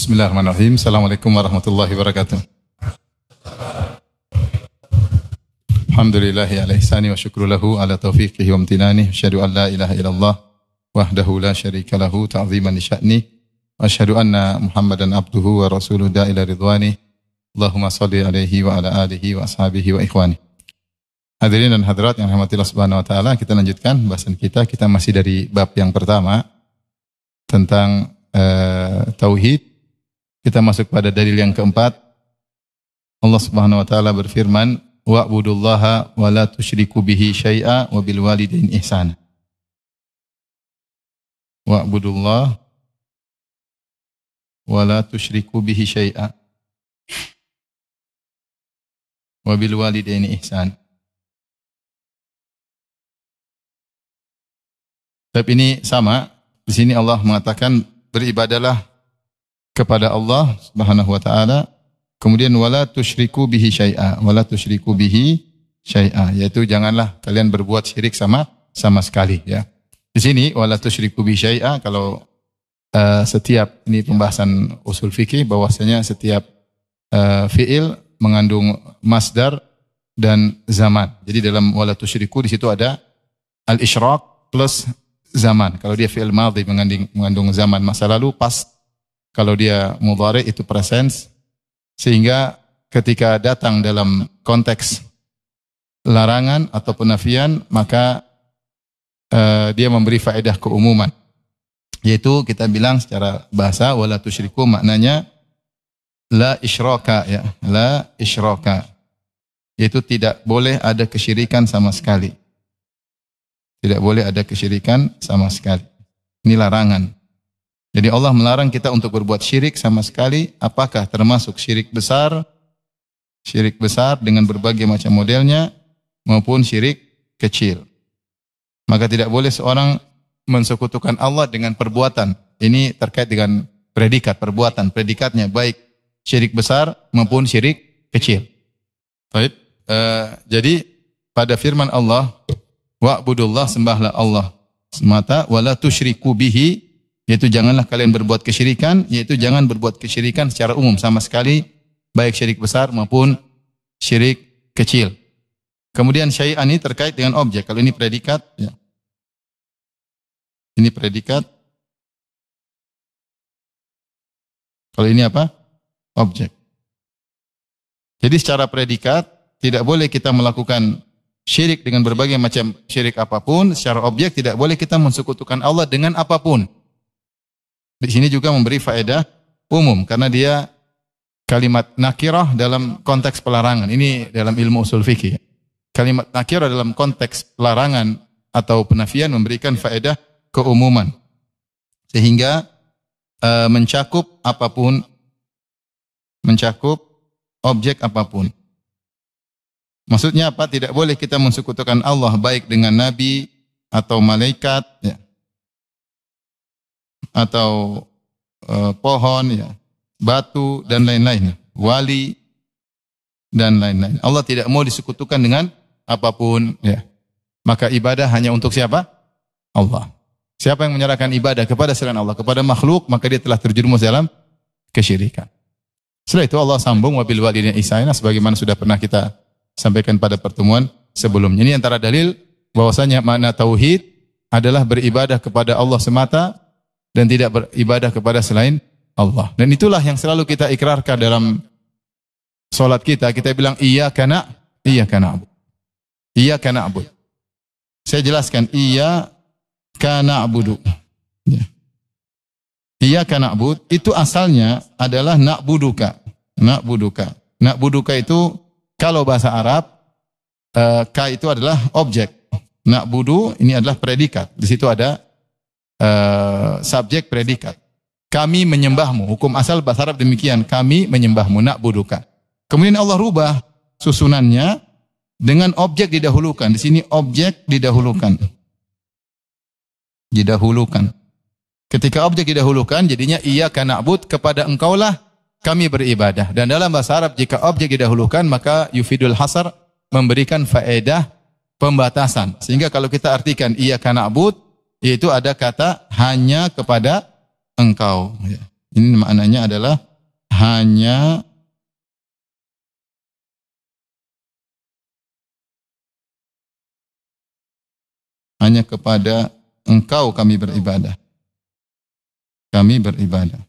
Bismillahirrahmanirrahim. Assalamualaikum warahmatullahi wabarakatuh. Alhamdulillahi ala ihsani wa syukru lahu ala taufiqihi wa amtinani. Asyhadu an la ilaha illallah wahdahu la syarika lahu ta'ziman li sya'ni. Wa asyhadu anna Muhammadan abduhu wa rasuluhu da'ila ridwani. Allahumma salli alaihi wa ala alihi wa ashabihi wa ikhwani. Hadirin dan hadirat yang rahmati Allah Subhanahu wa taala, kita lanjutkan bahasan kita. Kita masih dari bab yang pertama tentang tauhid. Kita masuk pada dalil yang keempat. Allah Subhanahu wa taala berfirman, wa'budullaha wa la tusyriku bihi syai'a wa bil walidaini ihsana. Wa'budullaha wa la tusyriku bihi syai'a wa bil walidaini ihsana. Tapi ini sama. Di sini Allah mengatakan beribadalah kepada Allah Subhanahu wa taala. Kemudian wala tusyriku bihi syai'a, wala tusyriku bihi syai'a, yaitu janganlah kalian berbuat syirik sama sekali, ya. Di sini wala tusyriku bihi syai'a, kalau setiap ini pembahasan usul fikih bahwasanya setiap fiil mengandung masdar dan zaman. Jadi dalam wala tusyriku di situ ada al-isyraq plus zaman. Kalau dia fi'il madhi mengandung zaman masa lalu, pas. Kalau dia mudhari itu present. Sehingga ketika datang dalam konteks larangan atau penafian, maka dia memberi faedah keumuman. Yaitu kita bilang secara bahasa wala tusyriku, maknanya la isyraka, ya, la isyraka. Yaitu tidak boleh ada kesyirikan sama sekali. Tidak boleh ada kesyirikan sama sekali. Ini larangan. Jadi Allah melarang kita untuk berbuat syirik sama sekali. Apakah termasuk syirik besar dengan berbagai macam modelnya, maupun syirik kecil. Maka tidak boleh seorang mensekutukan Allah dengan perbuatan. Ini terkait dengan predikat, perbuatan. Predikatnya baik syirik besar maupun syirik kecil. Baik. Jadi pada firman Allah, wa'budullah, sembahlah Allah semata, wala tusyriku bihi, yaitu janganlah kalian berbuat kesyirikan, yaitu jangan berbuat kesyirikan secara umum sama sekali, baik syirik besar maupun syirik kecil. Kemudian syai'an ini terkait dengan objek. Kalau ini predikat, ya. Ini predikat. Kalau ini apa? Objek. Jadi secara predikat tidak boleh kita melakukan syirik dengan berbagai macam syirik apapun. Secara objek tidak boleh kita mensekutukan Allah dengan apapun. Di sini juga memberi faedah umum karena dia kalimat nakirah dalam konteks pelarangan. Ini dalam ilmu usul fikih. Kalimat nakirah dalam konteks pelarangan atau penafian memberikan faedah keumuman. Sehingga mencakup apapun, mencakup objek apapun. Maksudnya apa? Tidak boleh kita mensekutukan Allah baik dengan nabi atau malaikat, ya, atau pohon, ya, batu dan lain-lain, wali dan lain-lain. Allah tidak mau disekutukan dengan apapun, ya. Maka ibadah hanya untuk siapa? Allah. Siapa yang menyerahkan ibadah kepada selain Allah, kepada makhluk, maka dia telah terjerumus dalam kesyirikan. Setelah itu Allah sambung wabil walidaini ihsana, sebagaimana sudah pernah kita sampaikan pada pertemuan sebelumnya. Ini antara dalil bahwasanya makna tauhid adalah beribadah kepada Allah semata dan tidak beribadah kepada selain Allah. Dan itulah yang selalu kita ikrarkan dalam salat kita. Kita bilang iyyaka na'budu. Iyyaka na'budu. Saya jelaskan iyyaka na'budu. Ya. Iyyaka na'budu itu asalnya adalah na'buduka. Na'buduka. Na'buduka itu kalau bahasa Arab, ka itu adalah objek. Na'budu ini adalah predikat. Di situ ada subjek predikat. Kami menyembahmu. Hukum asal bahasa Arab demikian. Kami menyembahmu. Na'buduka. Kemudian Allah rubah susunannya dengan objek didahulukan. Di sini objek didahulukan. Didahulukan. Ketika objek didahulukan, jadinya iyyaka na'bud, kepada engkaulah kami beribadah. Dan dalam bahasa Arab jika objek didahulukan maka yufidul hasar, memberikan faedah pembatasan. Sehingga kalau kita artikan iyyaka na'bud, yaitu ada kata hanya kepada engkau. Ini maknanya adalah hanya kepada Engkau kami beribadah. Kami beribadah.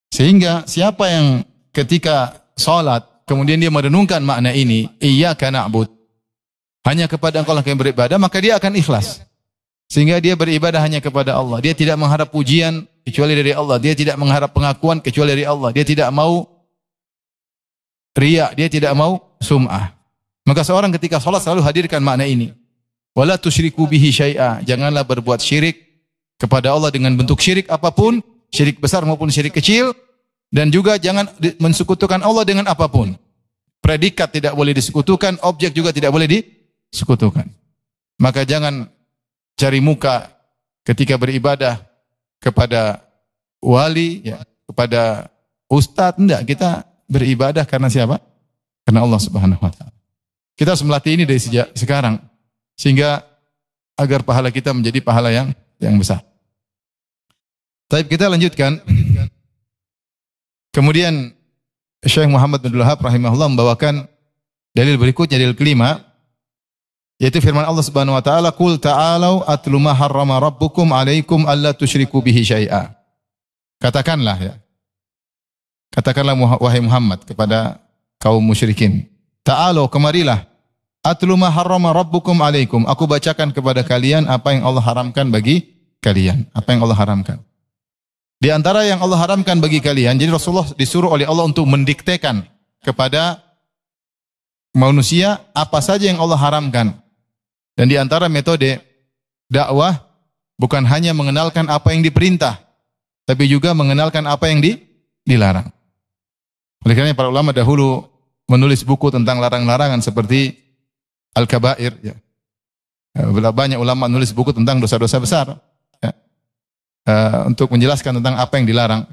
Sehingga siapa yang ketika salat kemudian dia merenungkan makna ini, iyyaka na'bud, hanya kepada Engkau lah kami beribadah, maka dia akan ikhlas. Sehingga dia beribadah hanya kepada Allah. Dia tidak mengharap pujian kecuali dari Allah. Dia tidak mengharap pengakuan kecuali dari Allah. Dia tidak mau riya, dia tidak mau sum'ah. Maka seorang ketika salat selalu hadirkan makna ini. Wala tusyriku bihi syai'a. Janganlah berbuat syirik kepada Allah dengan bentuk syirik apapun, syirik besar maupun syirik kecil, dan juga jangan mensekutukan Allah dengan apapun. Predikat tidak boleh disekutukan, objek juga tidak boleh disekutukan. Maka jangan cari muka ketika beribadah kepada wali, ya, kepada ustadz. Enggak, kita beribadah karena siapa? Karena Allah Subhanahu wa taala. Kita harus melatih ini dari sejak sekarang, sehingga agar pahala kita menjadi pahala yang besar. Baik, kita lanjutkan. Kemudian Syekh Muhammad bin Abdul Wahhab rahimahullah membawakan dalil berikutnya, dalil kelima, yaitu firman Allah Subhanahu wa taala, "Qul ta'alu atlu ma harrama rabbukum 'alaikum alla tusyriku bihi syai'a." Katakanlah, ya. Katakanlah wahai Muhammad kepada kaum musyrikin, "Ta'alu, kemarilah, atlu ma harrama rabbukum 'alaikum." Aku bacakan kepada kalian apa yang Allah haramkan bagi kalian. Apa yang Allah haramkan. Di antara yang Allah haramkan bagi kalian, jadi Rasulullah disuruh oleh Allah untuk mendiktekan kepada manusia apa saja yang Allah haramkan. Dan di antara metode dakwah bukan hanya mengenalkan apa yang diperintah, tapi juga mengenalkan apa yang dilarang. Oleh karena para ulama dahulu menulis buku tentang larang-larangan seperti Al-Kabair. Ya. Banyak ulama menulis buku tentang dosa-dosa besar. Ya. Untuk menjelaskan tentang apa yang dilarang.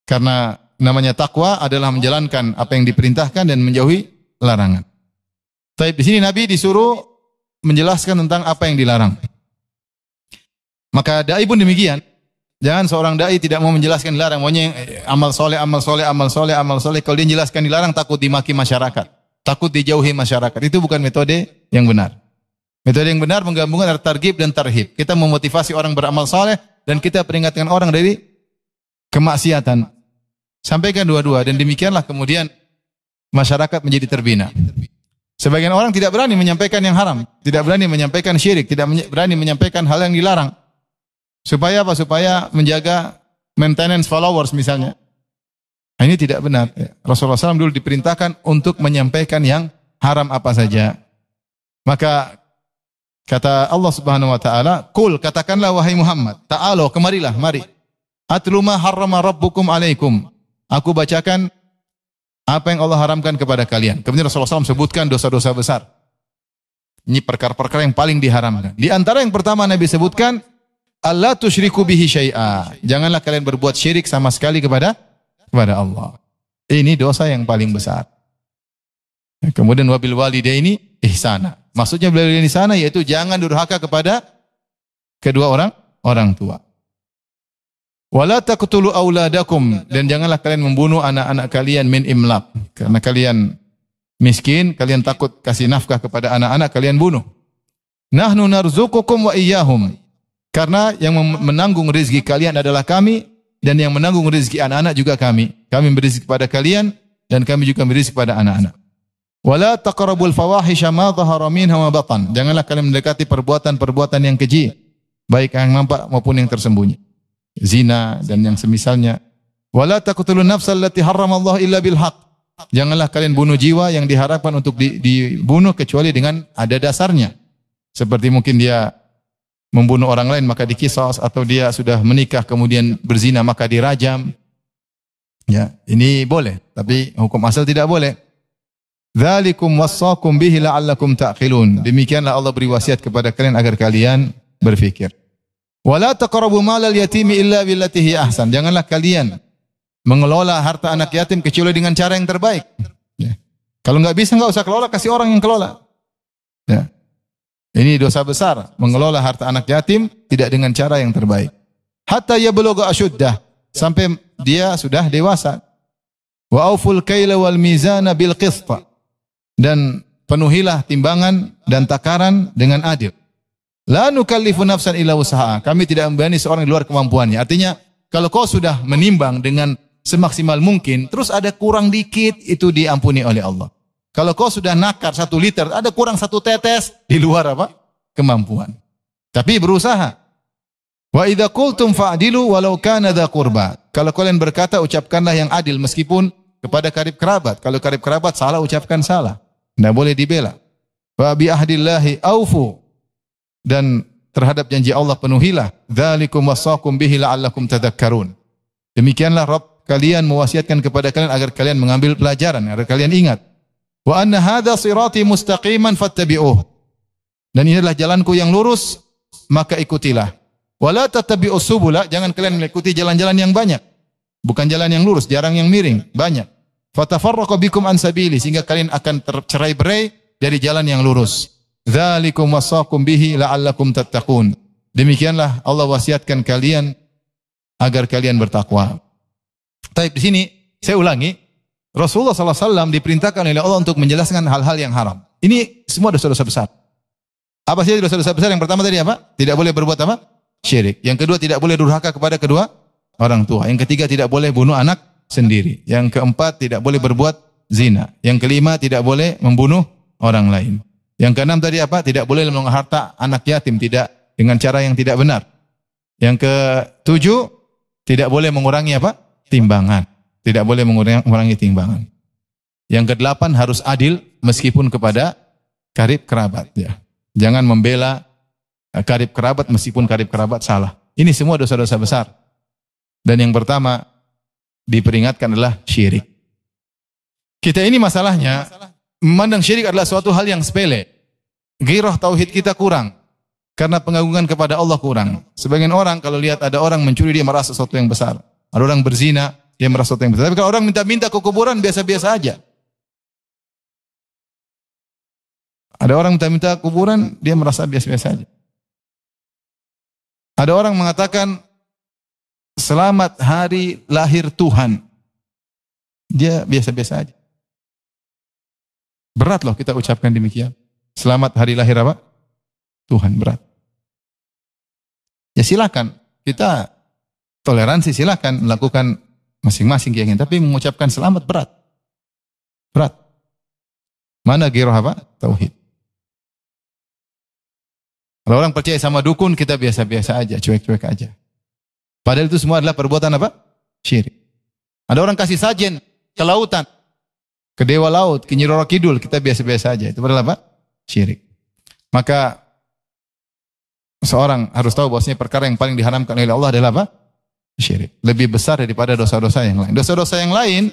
Karena namanya takwa adalah menjalankan apa yang diperintahkan dan menjauhi larangan. Tapi di sini Nabi disuruh menjelaskan tentang apa yang dilarang. Maka dai pun demikian. Jangan seorang dai tidak mau menjelaskan dilarang, maunya amal soleh, amal soleh, amal soleh, amal soleh. Kalau dia menjelaskan dilarang, takut dimaki masyarakat, takut dijauhi masyarakat. Itu bukan metode yang benar. Metode yang benar menggabungkan targhib dan tarhib. Kita memotivasi orang beramal soleh dan kita peringatkan orang dari kemaksiatan. Sampaikan dua-dua, dan demikianlah kemudian masyarakat menjadi terbina. Sebagian orang tidak berani menyampaikan yang haram, tidak berani menyampaikan syirik, tidak berani menyampaikan hal yang dilarang. Supaya apa? Supaya menjaga maintenance followers misalnya. Nah, ini tidak benar. Rasulullah SAW dulu diperintahkan untuk menyampaikan yang haram apa saja. Maka kata Allah Subhanahu wa taala, "Qul," katakanlah wahai Muhammad, "Ta'alu, kemarilah, mari. Atlu ma harrama rabbukum 'alaikum." Aku bacakan apa yang Allah haramkan kepada kalian. Kemudian Rasulullah SAW sebutkan dosa-dosa besar. Ini perkara-perkara yang paling diharamkan. Di antara yang pertama Nabi sebutkan, "Alla tusyriku bihi syai'a." Janganlah kalian berbuat syirik sama sekali kepada Allah. Ini dosa yang paling besar. Kemudian wabil walidaini ihsana. Maksudnya wabil walidaini ihsana yaitu jangan durhaka kepada kedua orang tua. Wala taqtulu auladakum, dan janganlah kalian membunuh anak-anak kalian min imlaq. Karena kalian miskin, kalian takut kasih nafkah kepada anak-anak, kalian bunuh. Nahnu narzuqukum wa iyyahum. Karena yang menanggung rezeki kalian adalah kami, dan yang menanggung rezeki anak-anak juga kami. Kami beri rezeki kepada kalian, dan kami juga beri rezeki kepada anak-anak. Wala taqrabul fawahisha ma dhahara minha wa batan. Janganlah kalian mendekati perbuatan-perbuatan yang keji, baik yang nampak maupun yang tersembunyi. Zina dan yang semisalnya. Wala taqtulun nafsal lati harramallahu illa bil haqq. Janganlah kalian bunuh jiwa yang diharapkan untuk dibunuh kecuali dengan ada dasarnya. Seperti mungkin dia membunuh orang lain maka dikisos, atau dia sudah menikah kemudian berzina maka dirajam. Ya, ini boleh, tapi hukum asal tidak boleh. Dzalikum wassaqum bihi la'allakum ta'qilun. Demikianlah Allah beri wasiat kepada kalian agar kalian berfikir. Wala taqrabu malal yatimi illa billati hi ahsan. Janganlah kalian mengelola harta anak yatim kecuali dengan cara yang terbaik. Ya. Kalau enggak bisa, enggak usah kelola, kasih orang yang kelola. Ya. Ini dosa besar, mengelola harta anak yatim tidak dengan cara yang terbaik. Hatta yablugha asyuddah, sampai dia sudah dewasa. Wa auful kaila wal mizana bil qist. Dan penuhilah timbangan dan takaran dengan adil. La nukallifu nafsan illa wus'aha. Kami tidak membebani seorang di luar kemampuannya. Artinya, kalau kau sudah menimbang dengan semaksimal mungkin, terus ada kurang dikit, itu diampuni oleh Allah. Kalau kau sudah nakar 1 liter, ada kurang 1 tetes, di luar apa? Kemampuan. Tapi berusaha. Wa idza qultum fa'dilu walau kana dza qurba. Kalau kalian berkata, ucapkanlah yang adil meskipun kepada karib kerabat. Kalau karib kerabat salah, ucapkan salah. Tidak boleh dibela. Wa bi ahdillahi aufu. Dan terhadap janji Allah penuhilah. Dzalikum wasaqum bihi la'allakum tadhakkarun. Demikianlah Rabb kalian mewasiatkan kepada kalian agar kalian mengambil pelajaran, agar kalian ingat. Wa anna hadza sirati mustaqiman fattabi'uh. Dan ini adalah jalanku yang lurus, maka ikutilah. Wala tattabi'us subula, jangan kalian mengikuti jalan-jalan yang banyak. Bukan jalan yang lurus, jarang yang miring, banyak. Fatafarraqu bikum an sabili, sehingga kalian akan tercerai-berai dari jalan yang lurus. Dzalikum wasaqum bihi la'allakum tattaqun. Demikianlah Allah wasiatkan kalian agar kalian bertakwa. Tapi di sini saya ulangi, Rasulullah SAW diperintahkan oleh Allah untuk menjelaskan hal-hal yang haram. Ini semua dosa-dosa besar. Apa sih dosa-dosa besar? Yang pertama tadi apa? Tidak boleh berbuat apa? Syirik. Yang kedua, tidak boleh durhaka kepada kedua orang tua. Yang ketiga, tidak boleh bunuh anak sendiri. Yang keempat, tidak boleh berbuat zina. Yang kelima, tidak boleh membunuh orang lain. Yang keenam tadi apa? Tidak boleh mengambil harta anak yatim, tidak dengan cara yang tidak benar. Yang ketujuh, tidak boleh mengurangi apa? Timbangan. Tidak boleh mengurangi timbangan. Yang kedelapan, harus adil meskipun kepada karib kerabat. Ya. Jangan membela karib kerabat meskipun karib kerabat salah. Ini semua dosa-dosa besar. Dan yang pertama diperingatkan adalah syirik. Kita ini masalahnya memandang syirik adalah suatu hal yang sepele. Gairah tauhid kita kurang. Karena pengagungan kepada Allah kurang. Sebagian orang kalau lihat ada orang mencuri, dia merasa sesuatu yang besar. Ada orang berzina, dia merasa sesuatu yang besar. Tapi kalau orang minta-minta ke kuburan, biasa-biasa aja. Ada orang minta-minta ke kuburan, dia merasa biasa-biasa aja. Ada orang mengatakan, selamat hari lahir Tuhan. Dia biasa-biasa aja. Berat loh kita ucapkan demikian. Selamat hari lahir apa? Tuhan, berat. Ya silakan, kita toleransi, silakan melakukan masing-masing keyakinan. Tapi mengucapkan selamat berat. Berat. Mana gairah apa? Tauhid. Kalau orang percaya sama dukun, kita biasa-biasa aja, cuek-cuek aja. Padahal itu semua adalah perbuatan apa? Syirik. Ada orang kasih sajen ke lautan, ke dewa laut, ke Nyi Roro Kidul, kita biasa-biasa aja. Itu adalah apa? Syirik. Maka seorang harus tahu bahwasanya perkara yang paling diharamkan oleh Allah adalah apa? Syirik. Lebih besar daripada dosa-dosa yang lain. Dosa-dosa yang lain,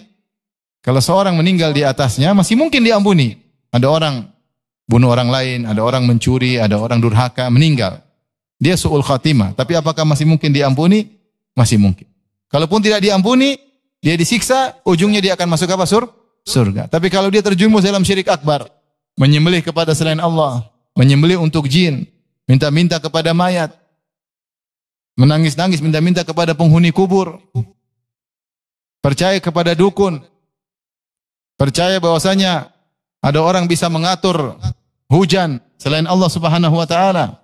kalau seorang meninggal di atasnya, masih mungkin diampuni. Ada orang bunuh orang lain, ada orang mencuri, ada orang durhaka, meninggal. Dia su'ul khatimah. Tapi apakah masih mungkin diampuni? Masih mungkin. Kalaupun tidak diampuni, dia disiksa, ujungnya dia akan masuk apa? Surga. Tapi kalau dia terjumus dalam syirik akbar, menyembelih kepada selain Allah, menyembelih untuk jin, minta-minta kepada mayat, menangis-nangis, minta-minta kepada penghuni kubur, percaya kepada dukun, percaya bahwasanya ada orang bisa mengatur hujan selain Allah Subhanahu wa taala.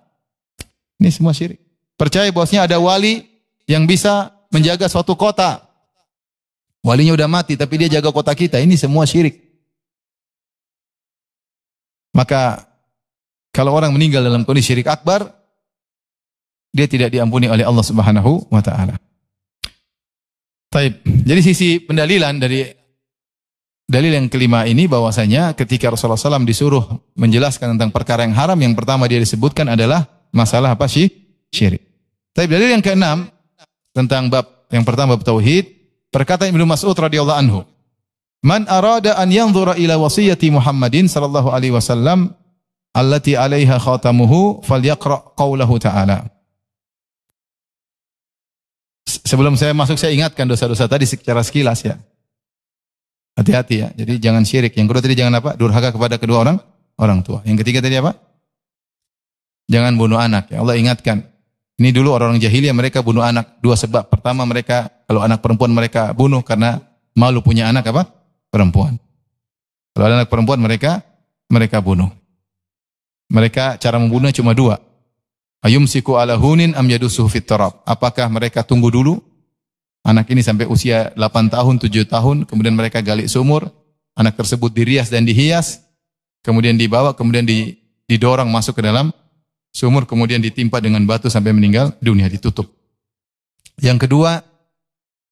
Ini semua syirik. Percaya bahwasanya ada wali yang bisa menjaga suatu kota. Walinya udah mati tapi dia jaga kota kita. Ini semua syirik. Maka kalau orang meninggal dalam kondisi syirik akbar, dia tidak diampuni oleh Allah Subhanahu wa taala. Taib. Jadi sisi pendalilan dari dalil yang kelima ini bahwasanya ketika Rasulullah SAW disuruh menjelaskan tentang perkara yang haram, yang pertama dia disebutkan adalah masalah apa sih? Syirik. Tapi dalil yang keenam tentang bab yang pertama bab tauhid, perkataan Ibnu Mas'ud radhiyallahu anhu, "Man arada an yanzura ila wasiyati Muhammadin sallallahu alaihi wasallam allati 'alaiha khatamuhu falyaqra qaulahu ta'ala." Sebelum saya masuk saya ingatkan dosa-dosa tadi secara sekilas ya. Hati-hati ya. Jadi jangan syirik. Yang kedua tadi jangan apa? Durhaka kepada kedua orang tua. Yang ketiga tadi apa? Jangan bunuh anak. Ya Allah ingatkan. Ini dulu orang-orang jahiliyah mereka bunuh anak. Dua sebab. Pertama mereka, kalau anak perempuan mereka bunuh karena malu punya anak apa? Perempuan. Kalau ada anak perempuan mereka bunuh. Mereka cara membunuhnya cuma dua. Ayumsiku ala hunin am yadusuhu fit turab. Apakah mereka tunggu dulu anak ini sampai usia 8 tahun, 7 tahun, kemudian mereka gali sumur, anak tersebut dirias dan dihias, kemudian dibawa, kemudian didorong masuk ke dalam sumur, kemudian ditimpa dengan batu sampai meninggal dunia, ditutup. Yang kedua,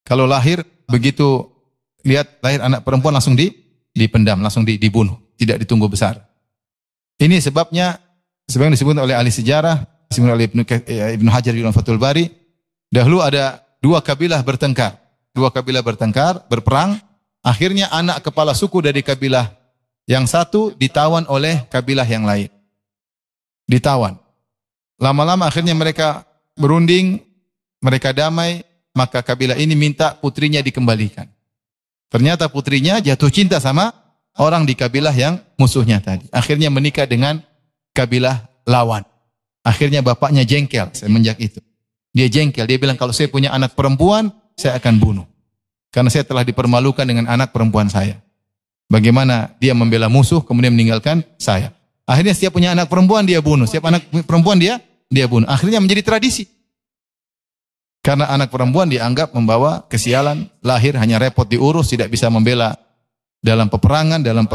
kalau lahir, begitu lihat lahir anak perempuan langsung dipendam, langsung dibunuh, tidak ditunggu besar. Ini sebabnya, sebagaimana disebut oleh ahli sejarah, disebut oleh Ibnu Hajar di Fathul Bari, dahulu ada dua kabilah bertengkar, berperang, akhirnya anak kepala suku dari kabilah yang satu ditawan oleh kabilah yang lain. Ditawan. Lama-lama akhirnya mereka berunding, mereka damai, maka kabilah ini minta putrinya dikembalikan. Ternyata putrinya jatuh cinta sama orang di kabilah yang musuhnya tadi. Akhirnya menikah dengan kabilah lawan. Akhirnya bapaknya jengkel semenjak itu. Dia jengkel, dia bilang kalau saya punya anak perempuan, saya akan bunuh. Karena saya telah dipermalukan dengan anak perempuan saya. Bagaimana dia membela musuh kemudian meninggalkan saya. Akhirnya setiap punya anak perempuan dia bunuh, setiap anak perempuan dia bunuh. Akhirnya menjadi tradisi. Karena anak perempuan dianggap membawa kesialan, lahir hanya repot diurus, tidak bisa membela dalam peperangan, dalam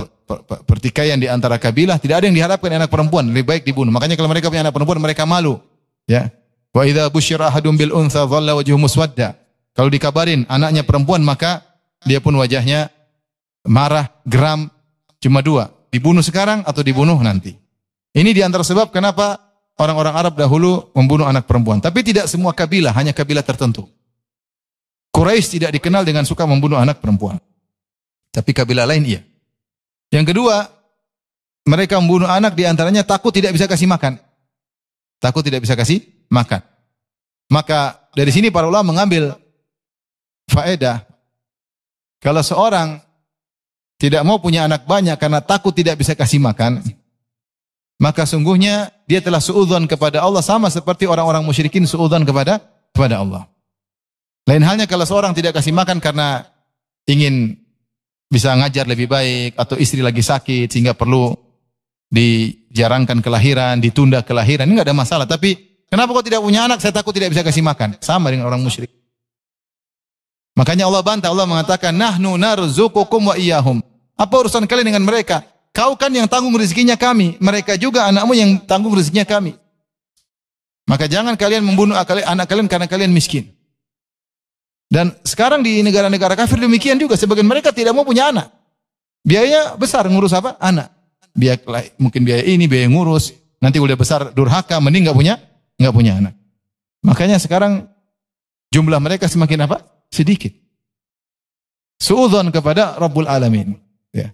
pertikaian di antara kabilah, tidak ada yang diharapkan anak perempuan, lebih baik dibunuh. Makanya kalau mereka punya anak perempuan mereka malu. Ya. Wa idza busyira ahadum bil untha dhalla wajhuhu muswadda. Kalau dikabarin anaknya perempuan maka dia pun wajahnya marah, geram, cuma dua, dibunuh sekarang atau dibunuh nanti. Ini di antara sebab kenapa orang-orang Arab dahulu membunuh anak perempuan. Tapi tidak semua kabilah, hanya kabilah tertentu. Quraisy tidak dikenal dengan suka membunuh anak perempuan. Tapi kabilah lain iya. Yang kedua, mereka membunuh anak di antaranya takut tidak bisa kasih makan. Takut tidak bisa kasih makan. Maka dari sini para ulama mengambil faedah. Kalau seorang tidak mau punya anak banyak karena takut tidak bisa kasih makan, maka sungguhnya dia telah suudzon kepada Allah sama seperti orang-orang musyrikin suudzon kepada Allah. Lain halnya kalau seorang tidak kasih makan karena ingin bisa ngajar lebih baik atau istri lagi sakit sehingga perlu dijarangkan kelahiran, ditunda kelahiran, ini enggak ada masalah. Tapi kenapa kau tidak punya anak? Saya takut tidak bisa kasih makan. Sama dengan orang musyrik. Makanya Allah bantah, Allah mengatakan nahnu narzuqukum wa iyyahum. Apa urusan kalian dengan mereka? Kau kan yang tanggung rezekinya kami, mereka juga anakmu yang tanggung rezekinya kami. Maka jangan kalian membunuh anak kalian karena kalian miskin. Dan sekarang di negara-negara kafir demikian juga, sebagian mereka tidak mau punya anak. Biaya besar ngurus apa? Anak. Mungkin biaya ini, biaya ngurus. Nanti udah besar durhaka, mending enggak punya anak. Makanya sekarang jumlah mereka semakin apa? Sedikit. Suudzon kepada Rabbul Alamin. Ya.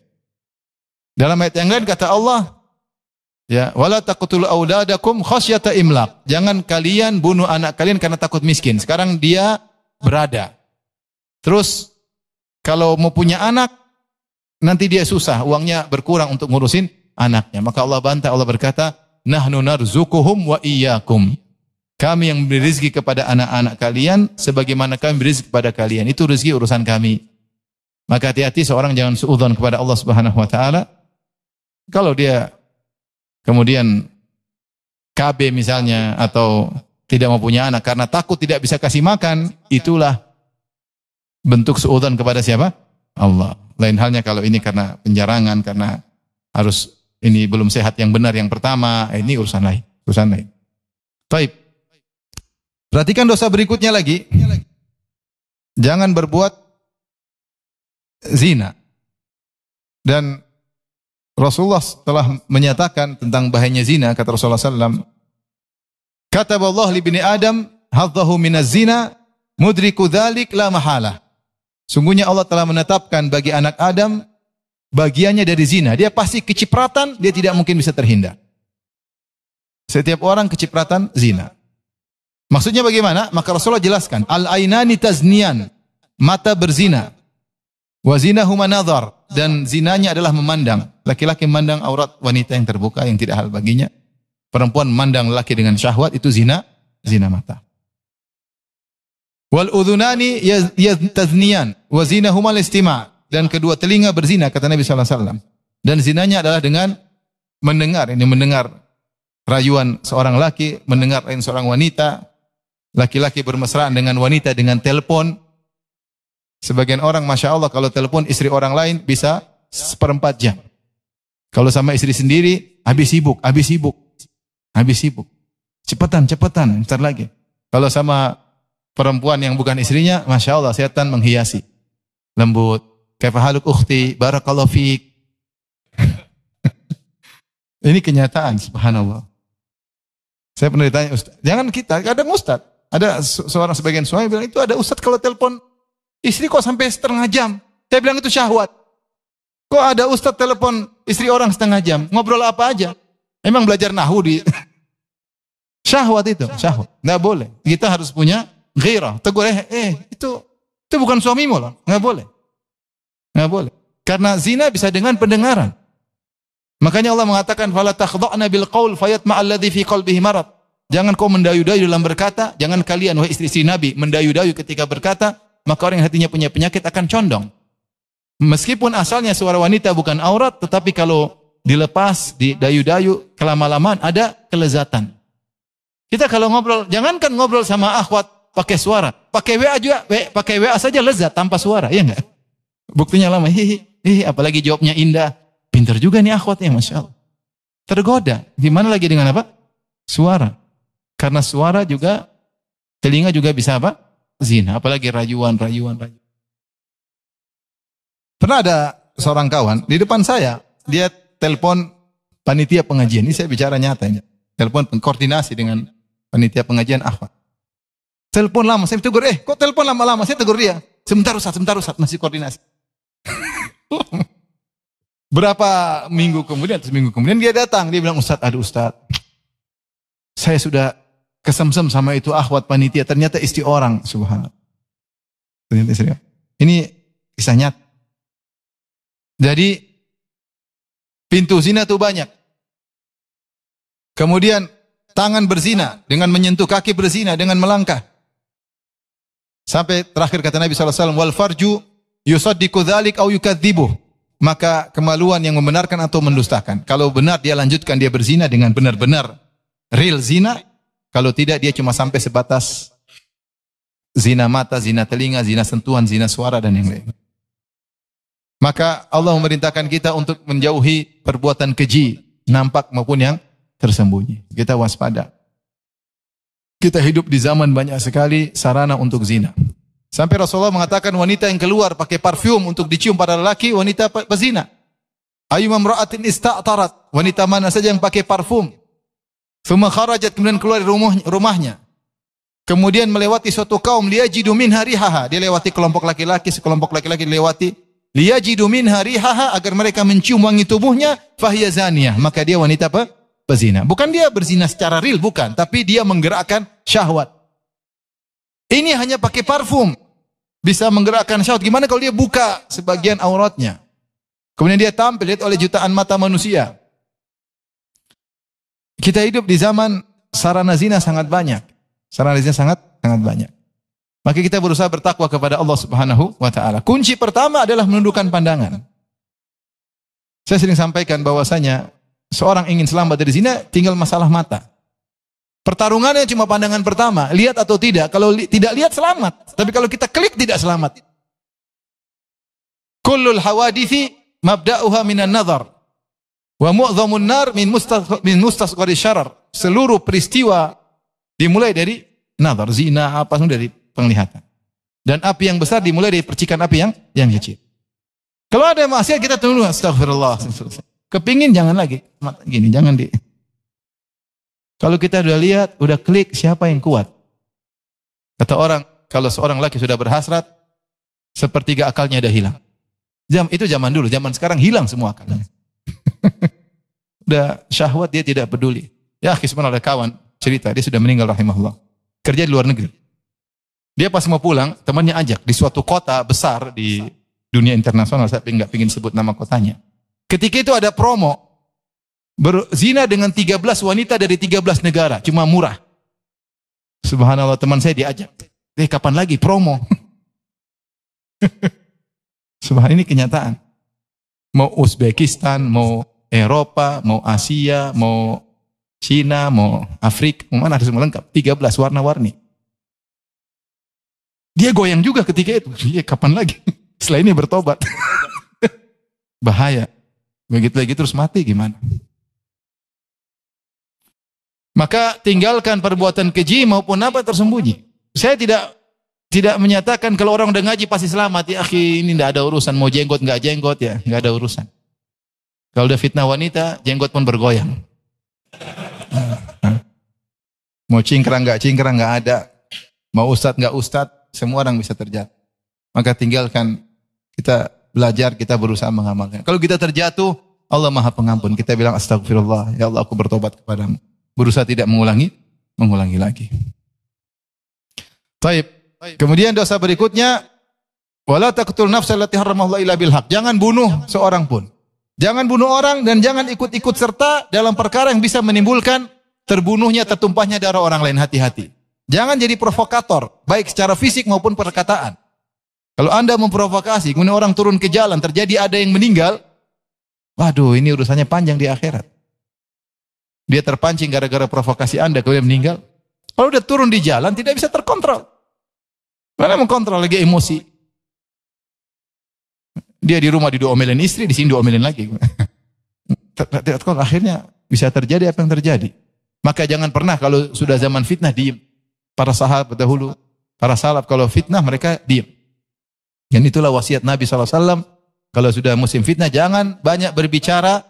Dalam ayat yang lain kata Allah, ya, wala taqtulu auladakum khasyata imlaq. Jangan kalian bunuh anak kalian karena takut miskin. Sekarang dia berada. Terus kalau mau punya anak nanti dia susah, uangnya berkurang untuk ngurusin anaknya. Maka Allah bantah, Allah berkata, nahnu narzuquhum wa iyyakum. Kami yang beri rezeki kepada anak-anak kalian sebagaimana kami beri rezeki kepada kalian. Itu rezeki urusan kami. Maka hati-hati seorang jangan suudzon kepada Allah Subhanahu wa taala. Kalau dia kemudian KB misalnya atau tidak mau punya anak karena takut tidak bisa kasih makan, itulah bentuk suudzon kepada siapa? Allah. Lain halnya kalau ini karena penjarangan, karena harus ini belum sehat yang benar yang pertama, ini urusan lain. Baik. Perhatikan dosa berikutnya lagi. Jangan berbuat zina. Dan Rasulullah telah menyatakan tentang bahayanya zina, kata Rasulullah SAW, kataballahu li bani Adam hadzahu minaz zina mudriku dzalik la mahalah. Sungguhnya Allah telah menetapkan bagi anak Adam bagiannya dari zina. Dia pasti kecipratan, dia tidak mungkin bisa terhindar. Setiap orang kecipratan zina. Maksudnya bagaimana? Maka Rasulullah jelaskan, al-ainani tazniyan, mata berzina. Wa zinahuma nadhar, dan zinanya adalah memandang. Laki-laki memandang aurat wanita yang terbuka yang tidak halal baginya. Perempuan memandang laki dengan syahwat, itu zina zina mata. Wal udhunani yazniyan wa zinahuma al-istima'. Dan kedua telinga berzina kata Nabi sallallahu alaihi wasallam. Dan zinanya adalah dengan mendengar, ini mendengar rayuan seorang laki, mendengar rayuan seorang wanita, laki-laki bermesraan dengan wanita dengan telepon. Sebagian orang Masya Allah kalau telepon istri orang lain bisa seperempat jam. Kalau sama istri sendiri habis sibuk. Cepetan, bentar lagi. Kalau sama perempuan yang bukan istrinya, Masya Allah setan menghiasi. Lembut. Kaifa haluk ukhti, barakallahu fiik. Ini kenyataan, subhanallah. Saya pernah ditanya, Ustaz, jangan kita, kadang Ustaz. Ada sebagian suami bilang, itu ada Ustaz kalau telepon istri kok sampai setengah jam. Saya bilang itu syahwat. Kok ada Ustaz telepon istri orang setengah jam? Ngobrol apa aja? Emang belajar nahu di... Syahwat itu, syahwat. Nggak boleh. Kita harus punya ghairah. Tegur, itu bukan suamimu loh. Nggak boleh. Nggak boleh. Karena zina bisa dengan pendengaran. Makanya Allah mengatakan, "Fala takhdha'na bil qaul fayatma'a alladhi fi qalbihi marad." Jangan kau mendayu-dayu dalam berkata, jangan kalian wahai istri-istri Nabi mendayu-dayu ketika berkata, maka orang yang hatinya punya penyakit akan condong. Meskipun asalnya suara wanita bukan aurat, tetapi kalau dilepas, didayu-dayu, kelama-lamaan ada kelezatan. Kita kalau ngobrol, jangankan ngobrol sama akhwat pakai suara, pakai WA juga, pakai WA saja lezat tanpa suara, ya enggak? Buktinya lama, apalagi jawabnya indah. Pintar juga nih akhwatnya, Masya Allah. Tergoda. Gimana lagi dengan apa? Suara. Karena suara juga, telinga juga bisa apa? Zina. Apalagi rayuan. Pernah ada seorang kawan, di depan saya, dia telepon panitia pengajian. Ini saya bicara nyata. Telepon koordinasi dengan panitia pengajian akhwat. Telepon lama, saya tegur, kok telepon lama-lama? Saya tegur dia. Sebentar Ustaz, masih koordinasi. Berapa minggu kemudian, seminggu kemudian dia datang. Dia bilang, Ustaz, saya sudah kesemsem sama itu akhwat panitia. Ternyata istri orang, subhanallah. Ternyata istri orang. Ini kisah nyata. Jadi, pintu zina itu banyak. Kemudian, tangan berzina, dengan menyentuh kaki berzina, dengan melangkah. Sampai terakhir kata Nabi SAW, wal farju yusaddiqu dzalik au yukadzibuh. Maka kemaluan yang membenarkan atau mendustakan. Kalau benar dia lanjutkan, dia berzina dengan benar-benar real zina. Kalau tidak dia cuma sampai sebatas zina mata, zina telinga, zina sentuhan, zina suara dan yang lain. Maka Allah memerintahkan kita untuk menjauhi perbuatan keji, nampak maupun yang tersembunyi. Kita waspada. Kita hidup di zaman banyak sekali sarana untuk zina. Sampai Rasulullah mengatakan wanita yang keluar pakai parfum untuk dicium pada lelaki, wanita pezina. Ayyuma imra'atin ista'tarat, wanita mana saja yang pakai parfum. Tsumma kharajat, kemudian keluar dari rumahnya. Kemudian melewati suatu kaum, liyajidu minha rihaha, dia lewati kelompok laki-laki, sekelompok laki-laki dilewati. Liyajidu minha rihaha, agar mereka mencium wangi tubuhnya, fahiya zaniyah, maka dia wanita pezina. Bukan dia berzina secara real, bukan, tapi dia menggerakkan syahwat. Ini hanya pakai parfum bisa menggerakkan syahwat. Gimana kalau dia buka sebagian auratnya? Kemudian dia tampil lihat oleh jutaan mata manusia. Kita hidup di zaman sarana zina sangat banyak. Sarana zina sangat banyak. Maka kita berusaha bertakwa kepada Allah Subhanahu wa taala. Kunci pertama adalah menundukkan pandangan. Saya sering sampaikan bahwasanya seorang ingin selamat dari zina tinggal masalah mata. Pertarungannya cuma pandangan pertama, lihat atau tidak. Kalau tidak lihat selamat, tapi kalau kita klik tidak selamat. Kullul hawadithi mabda'uha minan nazar wa mu'dhamun nar min mustasghari syarar. Seluruh peristiwa dimulai dari nazar, zina apa semua dari penglihatan. Dan api yang besar dimulai dari percikan api yang kecil. Kalau ada maksiat kita tunggu, astagfirullah. Kepingin jangan lagi, gini jangan di. Kalau kita sudah lihat, sudah klik, siapa yang kuat? Kata orang, kalau seorang laki sudah berhasrat, sepertiga akalnya sudah hilang. Itu zaman dulu, zaman sekarang hilang semua akalnya. Udah syahwat dia tidak peduli. Ya, sebenarnya ada kawan cerita, dia sudah meninggal rahimahullah. Kerja di luar negeri. Dia pas mau pulang, temannya ajak di suatu kota besar di dunia internasional, saya nggak ingin sebut nama kotanya. Ketika itu ada promo, berzina dengan 13 wanita dari 13 negara, cuma murah. Subhanallah, teman saya diajak. Kapan lagi promo? Subhanallah, ini kenyataan. Mau Uzbekistan, mau Eropa, mau Asia, mau Cina, mau Afrika, mau mana, harus lengkap. 13 warna-warni. Dia goyang juga ketika itu. Kapan lagi? Setelah ini bertobat. Bahaya. Begitu lagi terus mati gimana? Maka tinggalkan perbuatan keji maupun apa tersembunyi. Saya tidak menyatakan kalau orang udah ngaji pasti selamat. Ya akhi, ini tidak ada urusan. Mau jenggot nggak jenggot ya, nggak ada urusan. Kalau udah fitnah wanita, jenggot pun bergoyang. Mau cingkrang nggak ada. Mau ustadz nggak ustadz, semua orang bisa terjatuh. Maka tinggalkan, kita belajar, kita berusaha mengamalkan. Kalau kita terjatuh, Allah Maha Pengampun. Kita bilang astagfirullah, ya Allah aku bertobat kepadamu. Berusaha tidak mengulangi lagi. Taib. Kemudian dosa berikutnya, wala taqtul nafsal lati haramallahu illa bil haq. Jangan bunuh seorang pun. Jangan bunuh orang dan jangan ikut-ikut serta dalam perkara yang bisa menimbulkan terbunuhnya, tertumpahnya darah orang lain. Hati-hati. Jangan jadi provokator, baik secara fisik maupun perkataan. Kalau Anda memprovokasi, kemudian orang turun ke jalan, terjadi ada yang meninggal, waduh, ini urusannya panjang di akhirat. Dia terpancing gara-gara provokasi Anda, kemudian meninggal. Kalau udah turun di jalan, tidak bisa terkontrol. Mana mengkontrol, lagi emosi. Dia di rumah diomelin istri, di sini diomelin lagi. Akhirnya bisa terjadi apa yang terjadi. Maka jangan pernah kalau sudah zaman fitnah diem. Para sahabat dahulu, para salaf kalau fitnah mereka diem. Dan itulah wasiat Nabi SAW. Kalau sudah musim fitnah jangan banyak berbicara,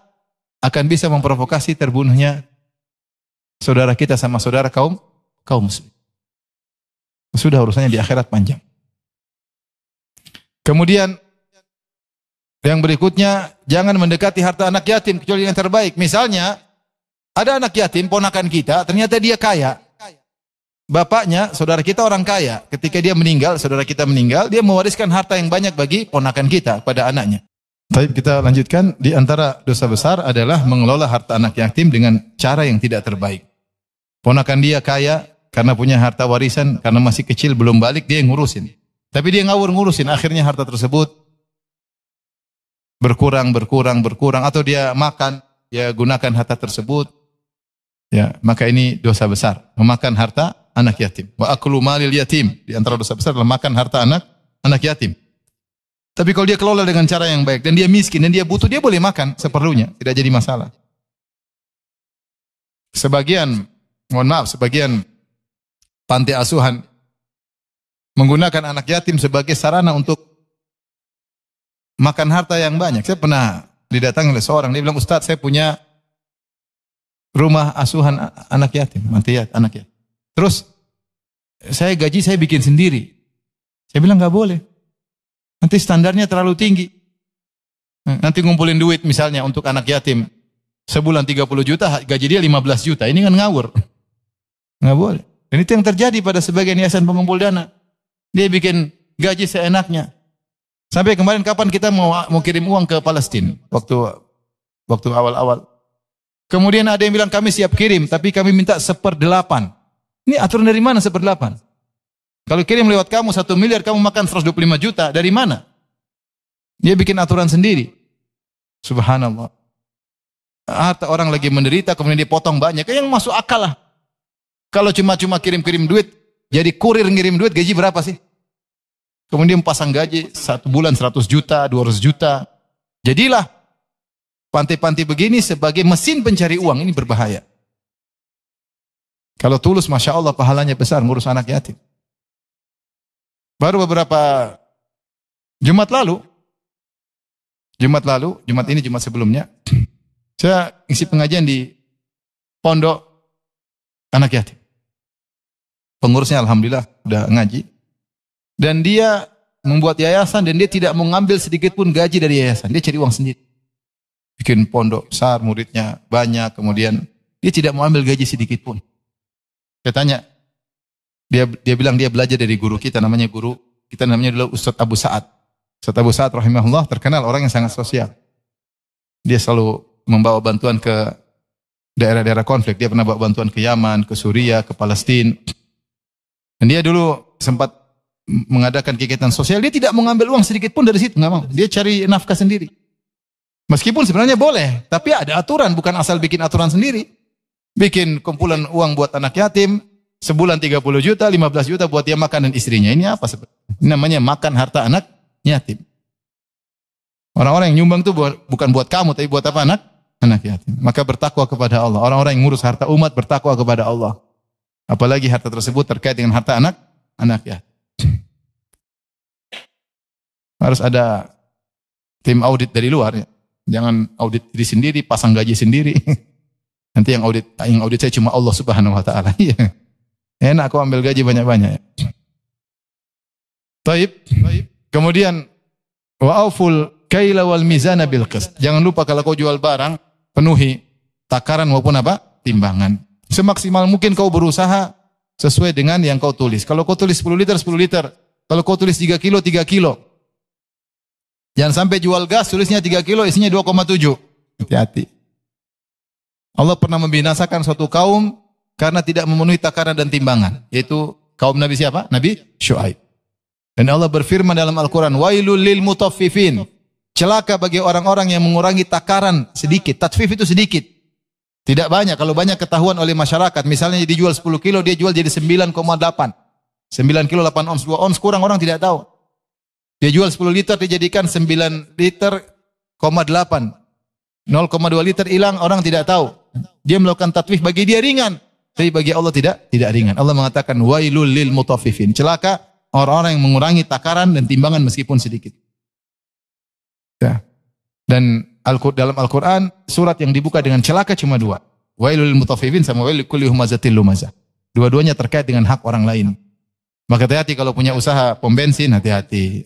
akan bisa memprovokasi terbunuhnya saudara kita sama saudara kaum muslim. Sudah urusannya di akhirat panjang. Kemudian yang berikutnya, jangan mendekati harta anak yatim kecuali yang terbaik. Misalnya, ada anak yatim, ponakan kita, ternyata dia kaya. Bapaknya, saudara kita orang kaya. Ketika dia meninggal, saudara kita meninggal, dia mewariskan harta yang banyak bagi ponakan kita, pada anaknya. Baik, kita lanjutkan. Di antara dosa besar adalah mengelola harta anak yatim dengan cara yang tidak terbaik. Ponakan dia kaya, karena punya harta warisan, karena masih kecil, belum balik, dia yang ngurusin. Tapi dia ngawur ngurusin, akhirnya harta tersebut berkurang, atau dia makan, dia gunakan harta tersebut, ya, maka ini dosa besar, memakan harta anak yatim. Wa aklu malil yatim, di antara dosa besar adalah makan harta anak yatim. Tapi kalau dia kelola dengan cara yang baik, dan dia miskin, dan dia butuh, dia boleh makan seperlunya, tidak jadi masalah. Sebagian panti asuhan menggunakan anak yatim sebagai sarana untuk makan harta yang banyak. Saya pernah didatangi oleh seorang, dia bilang, Ustaz, saya punya rumah asuhan anak yatim, anak yatim. Terus saya gaji saya bikin sendiri. Saya bilang nggak boleh. Nanti standarnya terlalu tinggi. Nanti ngumpulin duit misalnya untuk anak yatim sebulan 30 juta, gaji dia 15 juta. Ini kan ngawur. Nggak boleh. Dan itu yang terjadi pada sebagian yayasan pengumpul dana. Dia bikin gaji seenaknya. Sampai kemarin kapan kita mau kirim uang ke Palestina waktu awal-awal. Kemudian ada yang bilang kami siap kirim, tapi kami minta 1/8. Ini aturan dari mana 1/8? Kalau kirim lewat kamu 1 miliar, kamu makan 125 juta, dari mana? Dia bikin aturan sendiri. Subhanallah. Harta orang lagi menderita, kemudian dia potong banyak. Yang masuk akal lah. Kalau cuma kirim-kirim duit, jadi kurir ngirim duit, gaji berapa sih? Kemudian pasang gaji 1 bulan 100 juta, 200 juta. Jadilah panti-panti begini sebagai mesin pencari uang, ini berbahaya. Kalau tulus, Masya Allah, pahalanya besar ngurus anak yatim. Baru beberapa Jumat ini Jumat sebelumnya, saya isi pengajian di pondok anak yatim. Pengurusnya Alhamdulillah udah ngaji. Dan dia membuat yayasan dan dia tidak mengambil sedikit pun gaji dari yayasan. Dia cari uang sendiri. Bikin pondok besar, muridnya banyak, kemudian dia tidak mau ambil gaji sedikit pun. Saya tanya, dia bilang dia belajar dari guru kita, namanya dulu Ustadz Abu Sa'ad. Ustadz Abu Sa'ad rahimahullah terkenal orang yang sangat sosial. Dia selalu membawa bantuan ke daerah-daerah konflik. Dia pernah bawa bantuan ke Yaman, ke Suriah, ke Palestina. Dan dia dulu sempat mengadakan kegiatan sosial, dia tidak mengambil uang sedikit pun dari situ, nggak mau. Dia cari nafkah sendiri. Meskipun sebenarnya boleh, tapi ada aturan, bukan asal bikin aturan sendiri. Bikin kumpulan uang buat anak yatim, sebulan 30 juta, 15 juta buat dia makan dan istrinya. Ini apa sebenarnya? Ini namanya makan harta anak yatim. Orang-orang yang nyumbang itu bukan buat kamu, tapi buat apa? Anak yatim. Maka bertakwa kepada Allah. Orang-orang yang ngurus harta umat bertakwa kepada Allah. Apalagi harta tersebut terkait dengan harta anak yatim. Harus ada tim audit dari luar ya. Jangan audit diri sendiri, pasang gaji sendiri. Nanti yang audit saya cuma Allah Subhanahu wa taala. Enak aku ambil gaji banyak-banyak. Taib. Kemudian wa auful kaila wal mizana bil qist. Jangan lupa kalau kau jual barang, penuhi takaran maupun apa? Timbangan. Semaksimal mungkin kau berusaha sesuai dengan yang kau tulis. Kalau kau tulis 10 liter, 10 liter. Kalau kau tulis 3 kilo, 3 kilo. Jangan sampai jual gas, tulisnya 3 kilo, isinya 2,7. Hati-hati. Allah pernah membinasakan suatu kaum karena tidak memenuhi takaran dan timbangan. Yaitu kaum Nabi siapa? Nabi Syuaib. Dan Allah berfirman dalam Al-Quran, Wailul lil mutaffifin. Celaka bagi orang-orang yang mengurangi takaran sedikit. Tatfif itu sedikit. Tidak banyak. Kalau banyak ketahuan oleh masyarakat. Misalnya dijual 10 kilo, dia jual jadi 9,8. 9 kilo 8 ons, 2 ons kurang orang tidak tahu. Dia jual 10 liter, dijadikan 9 liter, 8. 0,2 liter hilang, orang tidak tahu. Dia melakukan tatwif, bagi dia ringan. Tapi bagi Allah tidak ringan. Allah mengatakan, Wailul lil mutaffifin. Celaka orang-orang yang mengurangi takaran dan timbangan meskipun sedikit. Ya. Dan dalam Al-Quran, surat yang dibuka dengan celaka cuma 2. Wailul lil mutaffifin sama wailul kulli humazatil lumazah. Dua-duanya terkait dengan hak orang lain. Maka hati-hati kalau punya usaha pom bensin, hati-hati.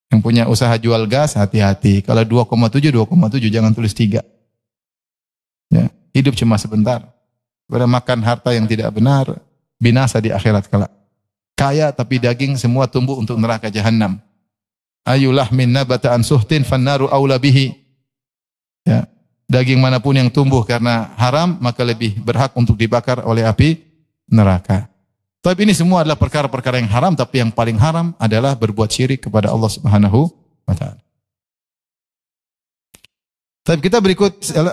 Yang punya usaha jual gas, hati-hati. Kalau 2,7, jangan tulis 3. Ya, hidup cuma sebentar. Pada makan harta yang tidak benar, binasa di akhirat kelak. Kaya tapi daging semua tumbuh untuk neraka jahanam. Ayulah min nabata an suhtin fannaru aula bihi. Ya, daging manapun yang tumbuh karena haram, maka lebih berhak untuk dibakar oleh api neraka. Tapi ini semua adalah perkara-perkara yang haram, tapi yang paling haram adalah berbuat syirik kepada Allah Subhanahu wa taala. Tapi kita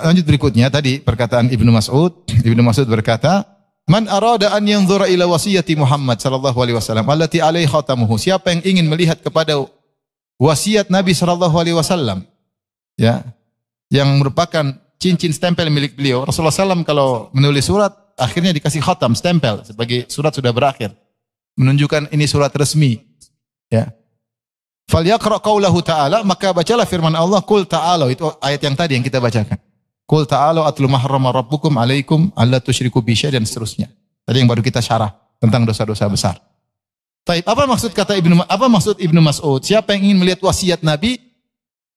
lanjut berikutnya tadi perkataan Ibnu Mas'ud. Ibnu Mas'ud berkata, "Man arada an yanzura ila wasiyati Muhammad sallallahu alaihi wasallam allati alaihi khatamuhu." Siapa yang ingin melihat kepada wasiat Nabi sallallahu alaihi wasallam, ya, yang merupakan cincin stempel milik beliau. Rasulullah SAW kalau menulis surat akhirnya dikasih khatam, stempel sebagai surat sudah berakhir. Menunjukkan ini surat resmi. Ya. Falyaqra qaulahu ta'ala, maka bacalah firman Allah, qul ta'alu, itu ayat yang tadi yang kita bacakan. Qul ta'alu atlu ma harrama rabbukum alaikum alla tusyriku bi syai'in dan seterusnya. Tadi yang baru kita syarah tentang dosa-dosa besar. Baik, apa maksud Ibnu Mas'ud? Siapa yang ingin melihat wasiat Nabi,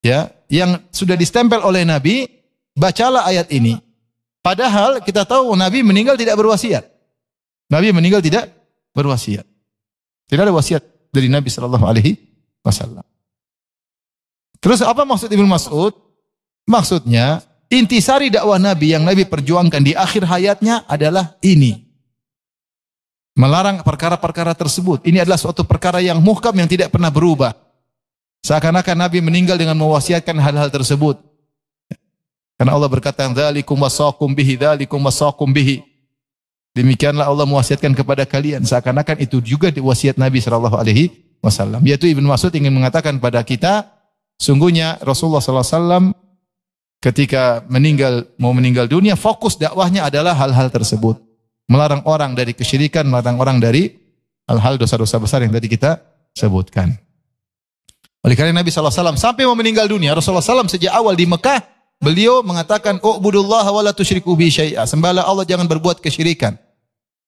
ya, yang sudah distempel oleh Nabi, bacalah ayat ini. Padahal kita tahu Nabi meninggal tidak berwasiat. Nabi meninggal tidak berwasiat. Tidak ada wasiat dari Nabi sallallahu alaihi wasallam. Terus apa maksud Ibnu Mas'ud? Maksudnya intisari dakwah Nabi yang Nabi perjuangkan di akhir hayatnya adalah ini. Melarang perkara-perkara tersebut. Ini adalah suatu perkara yang muhkam yang tidak pernah berubah. Seakan-akan Nabi meninggal dengan mewasiatkan hal-hal tersebut. Karena Allah berkata, "Dzalikum wasaqum bihi, dzalikum wasaqum bihi." Demikianlah Allah mewasiatkan kepada kalian. Seakan-akan itu juga wasiat Nabi sallallahu alaihi wasallam. Yaitu Ibnu Mas'ud ingin mengatakan pada kita, sungguhnya Rasulullah sallallahu alaihi wasallam ketika mau meninggal dunia, fokus dakwahnya adalah hal-hal tersebut. Melarang orang dari kesyirikan, melarang orang dari hal-hal dosa-dosa besar yang tadi kita sebutkan. Oleh karena Nabi sallallahu alaihi wasallam sampai mau meninggal dunia, Rasulullah SAW sejak awal di Mekah, beliau mengatakan, "U'budullaha wa la tusyriku bi syai'a." Sembahlah Allah, jangan berbuat kesyirikan.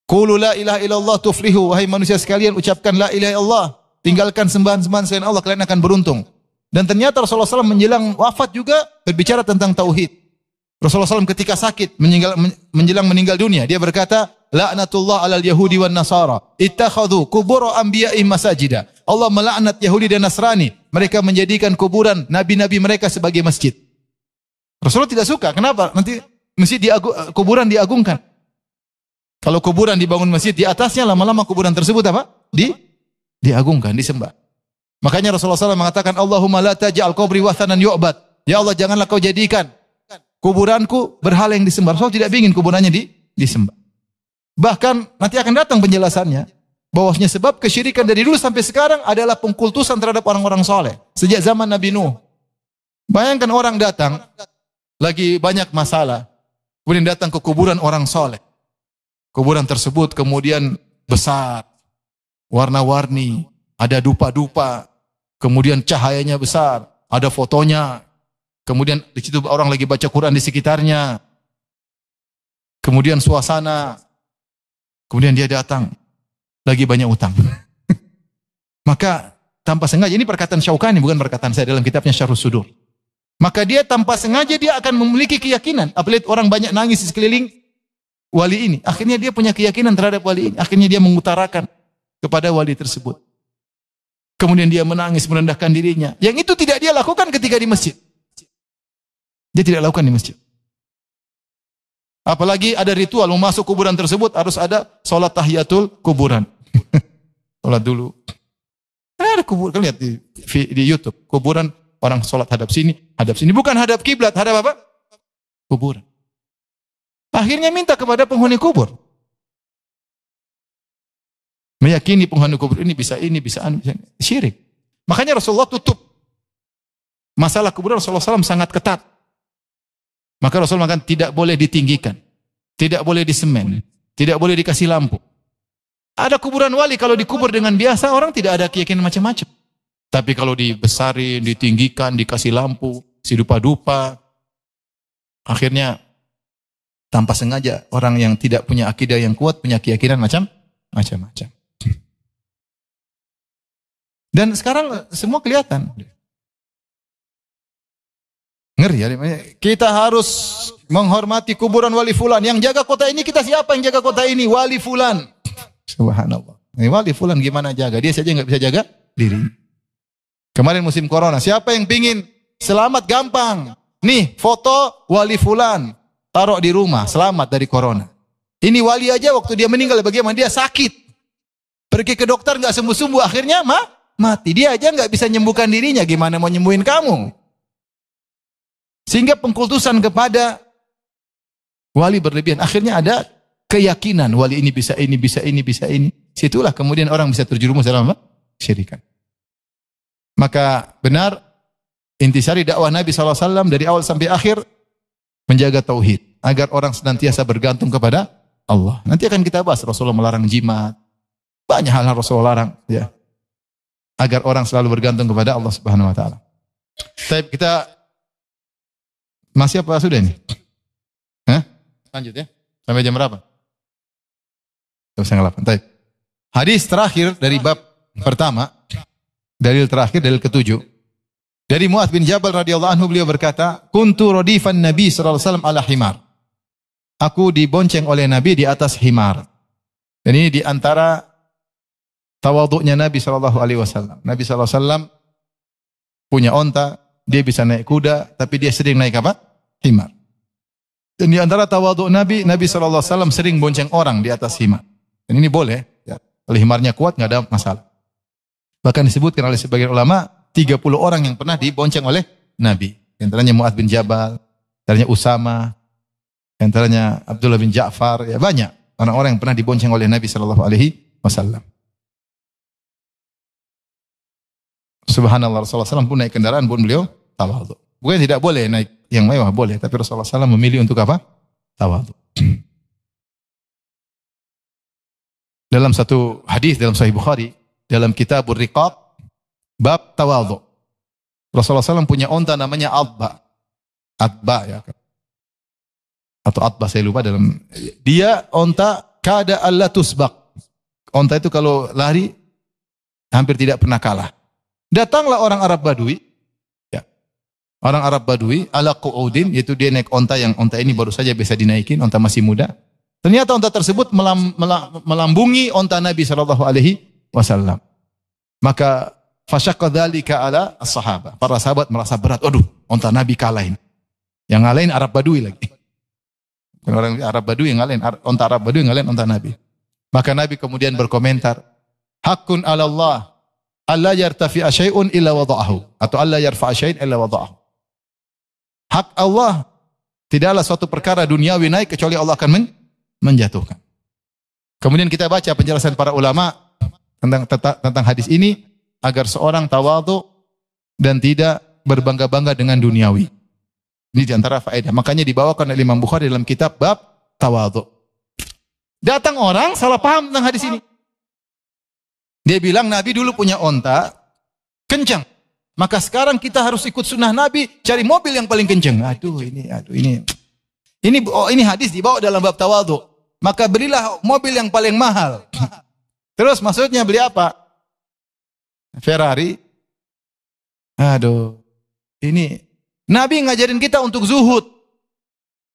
Qulu la ilaha illallah tuflihu. Wahai manusia sekalian, ucapkan la ilaha illallah. Tinggalkan sembahan-sembahan selain Allah, kalian akan beruntung. Dan ternyata Rasulullah SAW menjelang wafat juga berbicara tentang tauhid. Rasulullah SAW ketika sakit, menjelang meninggal dunia, dia berkata, "La'natullah alal yahudi wan nasara, ittakhadhu qubur anbiya'ihim masajida." Allah melaknat Yahudi dan Nasrani. Mereka menjadikan kuburan nabi-nabi mereka sebagai masjid. Rasulullah tidak suka. Kenapa? Nanti kuburan diagungkan. Kalau kuburan dibangun masjid, di atasnya lama-lama kuburan tersebut apa? Diagungkan, disembah. Makanya Rasulullah SAW mengatakan, Allahumma la taj'al qabri wathanan yu'bad. Ya Allah, janganlah kau jadikan kuburanku berhala yang disembah. Rasulullah tidak ingin kuburannya disembah. Bahkan nanti akan datang penjelasannya, bahwasanya sebab kesyirikan dari dulu sampai sekarang adalah pengkultusan terhadap orang-orang soleh. Sejak zaman Nabi Nuh. Bayangkan orang datang, lagi banyak masalah, kemudian datang ke kuburan orang soleh. Kuburan tersebut kemudian besar, warna-warni, ada dupa-dupa, kemudian cahayanya besar, ada fotonya, kemudian di situ orang lagi baca Quran di sekitarnya, kemudian suasana, kemudian dia datang, lagi banyak utang. Maka tanpa sengaja, ini perkataan Syaukani bukan perkataan saya dalam kitabnya Syarhus Sudur. Maka dia tanpa sengaja dia akan memiliki keyakinan, apalagi orang banyak nangis di sekeliling wali ini. Akhirnya dia punya keyakinan terhadap wali ini. Akhirnya dia mengutarakan kepada wali tersebut. Kemudian dia menangis, merendahkan dirinya. Yang itu tidak dia lakukan ketika di masjid. Dia tidak lakukan di masjid. Apalagi ada ritual, mau masuk kuburan tersebut harus ada sholat tahiyatul kuburan. Sholat dulu. Ada kuburan, kalian lihat di YouTube. Kuburan orang sholat hadap sini. Bukan hadap kiblat, hadap apa? Kuburan. Akhirnya minta kepada penghuni kubur. Meyakini penghuni kubur ini bisa ini. Syirik. Makanya Rasulullah tutup. Masalah kuburan Rasulullah SAW sangat ketat. Maka Rasulullah mengatakan tidak boleh ditinggikan. Tidak boleh disemen. Tidak boleh dikasih lampu. Ada kuburan wali kalau dikubur dengan biasa orang tidak ada keyakinan macam-macam. Tapi kalau dibesarin, ditinggikan, dikasih lampu, si dupa-dupa, akhirnya tanpa sengaja orang yang tidak punya akidah yang kuat punya keyakinan macam-macam. Dan sekarang semua kelihatan. Ngeri ya. Kita harus menghormati kuburan wali fulan. Yang jaga kota ini kita siapa yang jaga kota ini? Wali fulan. Subhanallah. Ini wali fulan gimana jaga? Dia saja nggak bisa jaga diri. Kemarin musim corona. Siapa yang pingin selamat gampang? Nih foto wali fulan. Taruh di rumah, selamat dari corona. Ini wali aja waktu dia meninggal bagaimana? Dia sakit. Pergi ke dokter nggak sembuh-sembuh, akhirnya mati. Dia aja nggak bisa menyembuhkan dirinya, gimana mau nyembuhin kamu? Sehingga pengkultusan kepada wali berlebihan. Akhirnya ada keyakinan wali ini bisa ini, bisa ini, bisa ini. Situlah kemudian orang bisa terjerumus dalam kesyirikan. Maka benar intisari dakwah Nabi SAW dari awal sampai akhir menjaga tauhid agar orang senantiasa bergantung kepada Allah. Nanti akan kita bahas Rasulullah melarang jimat. Banyak hal Rasulullah larang ya. Agar orang selalu bergantung kepada Allah Subhanahu wa taala. Baik, kita masih apa sudah ini? Lanjut ya. Sampai jam berapa? 7:30. Baik. Hadis terakhir dari bab pertama, dalil terakhir, dalil ketujuh. Dari Mu'adz bin Jabal radhiyallahu anhu beliau berkata, "Kuntu radifan Nabi sallallahu alaihi wasallam ala himar." Aku dibonceng oleh Nabi di atas himar. Dan ini di antara tawadhu'nya Nabi sallallahu alaihi wasallam. Nabi sallallahu alaihi wasallam punya onta, dia bisa naik kuda, tapi dia sering naik apa? Himar. Dan di antara tawadhu' Nabi, Nabi sallallahu alaihi wasallam sering bonceng orang di atas himar. Dan ini boleh, ya. Kalau himarnya kuat enggak ada masalah. Bahkan disebutkan oleh sebagian ulama 30 orang yang pernah dibonceng oleh Nabi. Di antaranya Mu'adz bin Jabal, di antaranya Usama, di antaranya Abdullah bin Ja'far, ya banyak orang-orang yang pernah dibonceng oleh Nabi sallallahu alaihi wasallam. Subhanallah, Rasulullah SAW pun naik kendaraan pun beliau tawadhu. Bukan tidak boleh naik yang mewah, boleh, tapi Rasulullah SAW memilih untuk apa? Tawadhu. Dalam satu hadis dalam Sahih Bukhari, dalam Kitabur Riqaq, bab tawadhu. Rasulullah SAW punya onta namanya Atba ya. Atau Atba saya lupa dalam. Dia onta kada alla tusbaq. Onta itu kalau lari hampir tidak pernah kalah. Datanglah orang Arab Badui. Ya. Orang Arab Badui ala qu'udin, yaitu dia naik onta yang onta ini baru saja bisa dinaikin, onta masih muda. Ternyata onta tersebut melambungi onta Nabi sallallahu alaihi wasallam. Maka fasyaqqa dzalika ala as-sahabah. Para sahabat merasa berat. Aduh, onta Nabi kalah ini. Yang ngalahin Arab Badui lagi. Orang Arab Badui yang ngalahin, onta Arab Badui yang ngalahin onta Nabi. Maka Nabi kemudian berkomentar, Hakun 'ala Allah alla yartafi'a syai'un illa wada'ahu atau alla yarfa'a syai'an illa wada'ahu. Hak Allah tidaklah suatu perkara duniawi naik kecuali Allah akan menjatuhkan. Kemudian kita baca penjelasan para ulama tentang hadis ini agar seorang tawadhu dan tidak berbangga-bangga dengan duniawi. Ini di antara faedah. Makanya dibawakan oleh Imam Bukhari dalam kitab bab tawadhu. Datang orang salah paham tentang hadis ini. Dia bilang Nabi dulu punya onta kencang. Maka sekarang kita harus ikut sunnah Nabi, cari mobil yang paling kencang. Ini hadis dibawa dalam bab tawadhu. Maka belilah mobil yang paling mahal. Terus maksudnya beli apa? Ferrari. Ini Nabi ngajarin kita untuk zuhud.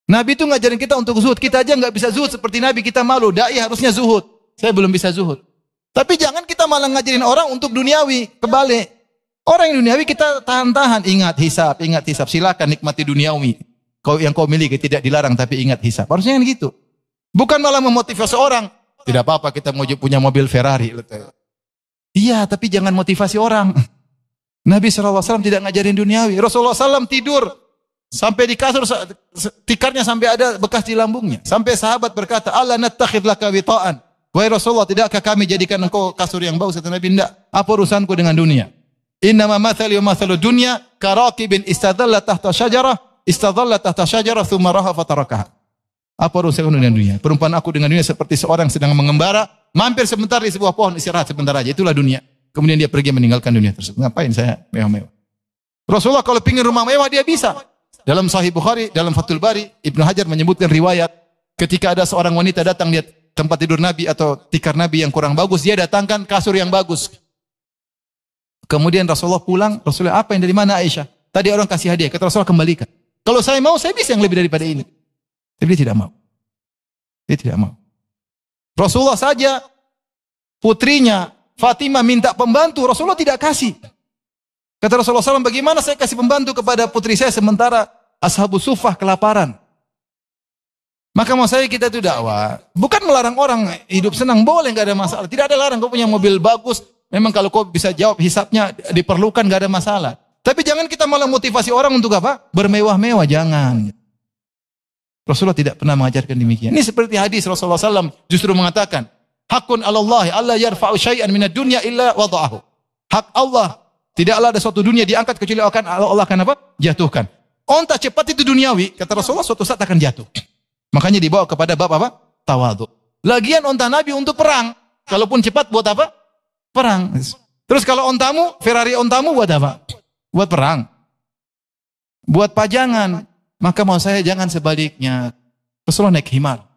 Nabi itu ngajarin kita untuk zuhud. Kita aja nggak bisa zuhud seperti Nabi, kita malu. Dai harusnya zuhud. Saya belum bisa zuhud. Tapi jangan kita malah ngajarin orang untuk duniawi. Kebalik. Orang yang duniawi kita tahan-tahan. Ingat hisab. Silakan nikmati duniawi. Yang kau miliki tidak dilarang, tapi ingat hisab. Harusnya kan gitu. Bukan malah memotivasi orang. Tidak apa-apa kita mau punya mobil Ferrari. Iya, tapi jangan motivasi orang. Nabi SAW tidak ngajarin duniawi. Rasulullah SAW tidur sampai di kasur, tikarnya sampai ada bekas di lambungnya. Sampai sahabat berkata, "Alla nattakhidh laka wita'an." Wahai Rasulullah, tidakkah kami jadikan engkau kasur yang bau? Kata Nabi, tidak. Apa urusanku dengan dunia? Innama mathali wa mathalu dunya karakibin istadalla tahta syajarah thumma raha fatarakaha. Apa urusanku dengan dunia? Perumpamaan aku dengan dunia seperti seorang sedang mengembara, mampir sebentar di sebuah pohon, istirahat sebentar aja. Itulah dunia. Kemudian dia pergi meninggalkan dunia tersebut. Ngapain saya mewah-mewah? Rasulullah kalau pingin rumah mewah dia bisa. Dalam Sahih Bukhari, dalam Fathul Bari, Ibnu Hajar menyebutkan riwayat ketika ada seorang wanita datang lihat tempat tidur Nabi atau tikar Nabi yang kurang bagus, dia datangkan kasur yang bagus. Kemudian Rasulullah pulang, Rasulullah, apa yang dari mana Aisyah? Tadi orang kasih hadiah, kata Rasulullah kembalikan. Kalau saya mau, saya bisa yang lebih daripada ini. Tapi dia tidak mau. Dia tidak mau. Rasulullah saja putrinya Fatimah minta pembantu, Rasulullah tidak kasih. Kata Rasulullah SAW, bagaimana saya kasih pembantu kepada putri saya sementara ashabus suffah kelaparan? Maka mau saya kita itu dakwah, bukan melarang orang hidup senang, boleh, nggak ada masalah. Tidak ada larang, kau punya mobil bagus, memang kalau kau bisa jawab hisapnya diperlukan, nggak ada masalah. Tapi jangan kita malah motivasi orang untuk apa? Bermewah-mewah, jangan. Rasulullah tidak pernah mengajarkan demikian. Ini seperti hadis Rasulullah SAW justru mengatakan, Hakun 'ala Allah alla yarfa'u syai'an minad dunya illa wada'ahu. Hak Allah, tidaklah ada suatu dunia diangkat kecuali Allah akan apa? Jatuhkan. Onta cepat itu duniawi, kata Rasulullah, suatu saat akan jatuh. Makanya dibawa kepada bab apa? Tawadhu. Lagian onta Nabi untuk perang. Kalaupun cepat buat apa? Perang. Terus kalau ontamu, Ferrari ontamu buat apa? Buat perang. Buat pajangan. Maka mau saya jangan sebaliknya. Rasulullah naik himar.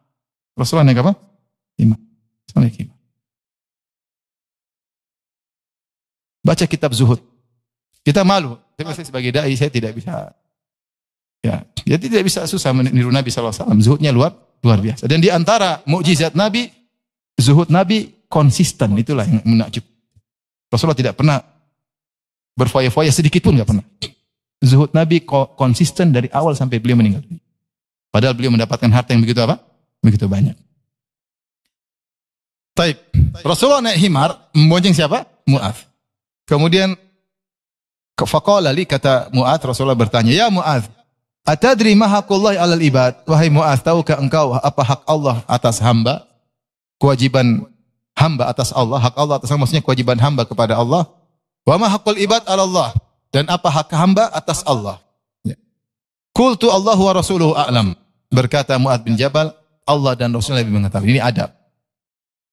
Rasulullah naik apa? Himar. Baca kitab zuhud. Kita malu. Saya sebagai dai saya tidak bisa. Ya, tidak bisa susah meniru Nabi SAW. Zuhudnya luar biasa. Dan di antara mukjizat Nabi, zuhud Nabi konsisten. Itulah yang menakjub. Rasulullah tidak pernah berfoya-foya sedikit pun, nggak pernah. Zuhud Nabi konsisten dari awal sampai beliau meninggal. Padahal beliau mendapatkan harta yang begitu apa? Begitu banyak. Taib. Rasulullah naik himar, membonceng siapa? Mu'adz. Kemudian faqala li, kata Mu'adz, Rasulullah bertanya, "Ya Mu'adz, atadri ma haqqullahi 'alal ibad?" Wahai Mu'adz, tahukah engkau apa hak Allah atas hamba? Kewajiban hamba atas Allah, hak Allah atas hamba, maksudnya kewajiban hamba kepada Allah. Wa ma haqqul ibad 'ala Allah? Dan apa hak hamba atas Allah? Qultu Allahu wa rasuluhu a'lam. Berkata Mu'adz bin Jabal, Allah dan Rasulullah lebih mengetahui. Ini adab.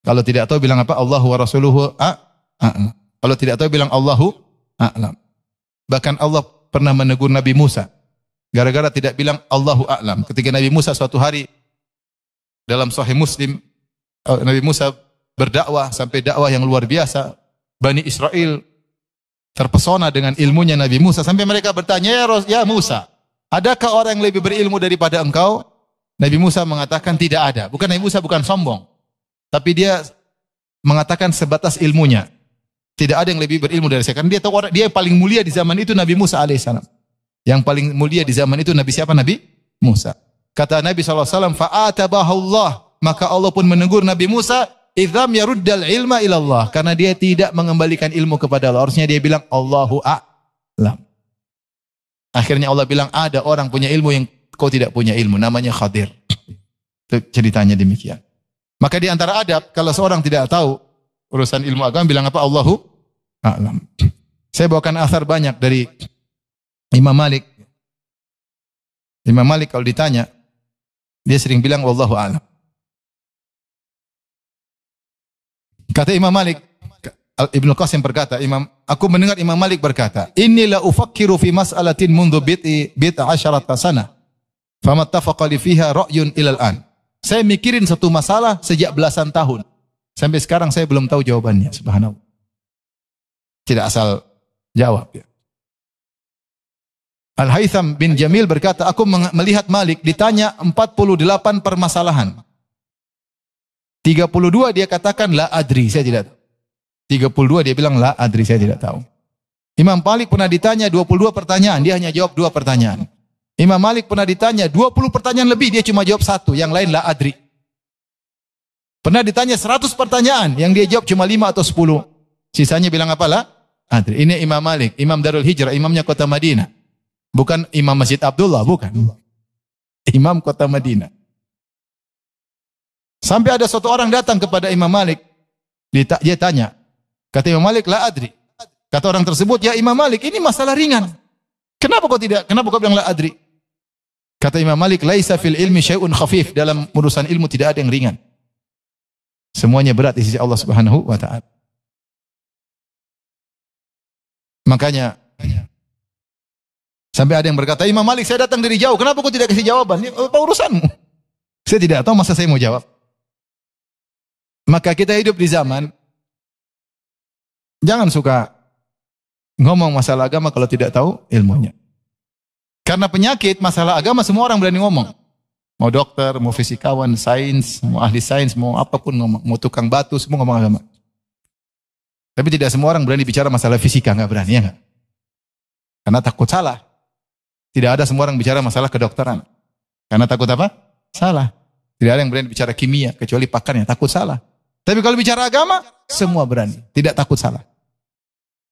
Kalau tidak tahu bilang apa? Allahu wa rasuluhu a'lam. Kalau tidak tahu bilang Allahu a'lam. Bahkan Allah pernah menegur Nabi Musa gara-gara tidak bilang Allahu a'lam. Ketika Nabi Musa suatu hari dalam Sahih Muslim, Nabi Musa berdakwah sampai dakwah yang luar biasa. Bani Israel terpesona dengan ilmunya Nabi Musa sampai mereka bertanya, "Ya Musa, adakah orang yang lebih berilmu daripada engkau?" Nabi Musa mengatakan tidak ada. Bukan Nabi Musa bukan sombong. Tapi dia mengatakan sebatas ilmunya. Tidak ada yang lebih berilmu dari saya. Karena dia tahu orang, dia yang paling mulia di zaman itu Nabi Musa alaihissalam. Yang paling mulia di zaman itu Nabi siapa? Nabi Musa. Kata Nabi SAW, fa'atabahullah, maka Allah pun menegur Nabi Musa, idzam yaruddal ilma ilallah, karena dia tidak mengembalikan ilmu kepada Allah. Harusnya dia bilang Allahu a'lam. Akhirnya Allah bilang, ada orang punya ilmu yang kau tidak punya ilmu, namanya Khadir. Itu ceritanya demikian. Maka di antara adab, kalau seorang tidak tahu urusan ilmu agama, bilang apa? Allahu a'lam. Saya bawakan asar banyak dari Imam Malik. Imam Malik kalau ditanya, dia sering bilang wallahu a'lam. Kata Imam Malik, Ibnu Qasim berkata, aku mendengar Imam Malik berkata, inni la ufakkiru fi mas'alatin mundu bid'a asyarata sana, famattafaqa li fiha ra'yun ilal an. Saya mikirin satu masalah sejak belasan tahun. Sampai sekarang saya belum tahu jawabannya, subhanallah. Tidak asal jawab ya. Al-Haytham bin Jamil berkata, aku melihat Malik ditanya 48 permasalahan. 32 dia katakan la adri, saya tidak tahu. 32 dia bilang la adri, saya tidak tahu. Imam Malik pernah ditanya 22 pertanyaan, dia hanya jawab 2 pertanyaan. Imam Malik pernah ditanya 20 pertanyaan lebih, dia cuma jawab 1, yang lain la adri. Pernah ditanya 100 pertanyaan, yang dia jawab cuma 5 atau 10. Sisanya bilang apa? La adri. Ini Imam Malik, Imam Darul Hijrah, imamnya kota Madinah. Bukan Imam Masjid Abdullah, bukan. Imam kota Madinah. Sampai ada suatu orang datang kepada Imam Malik, dia tanya, kata Imam Malik, la adri. Kata orang tersebut, ya Imam Malik, ini masalah ringan. Kenapa kau bilang la adri? Kata Imam Malik, laisa fil ilmi syai'un khafif. Dalam urusan ilmu tidak ada yang ringan. Semuanya berat di sisi Allah Subhanahu wa taala. Makanya sampai ada yang berkata, Imam Malik, saya datang dari jauh, kenapa kau tidak kasih jawaban? Apa urusanmu? Saya tidak tahu, masa saya mau jawab? Maka kita hidup di zaman, jangan suka ngomong masalah agama kalau tidak tahu ilmunya. Karena penyakit masalah agama semua orang berani ngomong. Mau dokter, mau fisikawan, sains, mau ahli sains, mau apapun ngomong. Mau tukang batu, semua ngomong agama. Tapi tidak semua orang berani bicara masalah fisika, nggak berani, ya nggak? Karena takut salah. Tidak ada semua orang bicara masalah kedokteran. Karena takut apa? Salah. Tidak ada yang berani bicara kimia, kecuali pakarnya, takut salah. Tapi kalau bicara agama, semua berani. Tidak takut salah.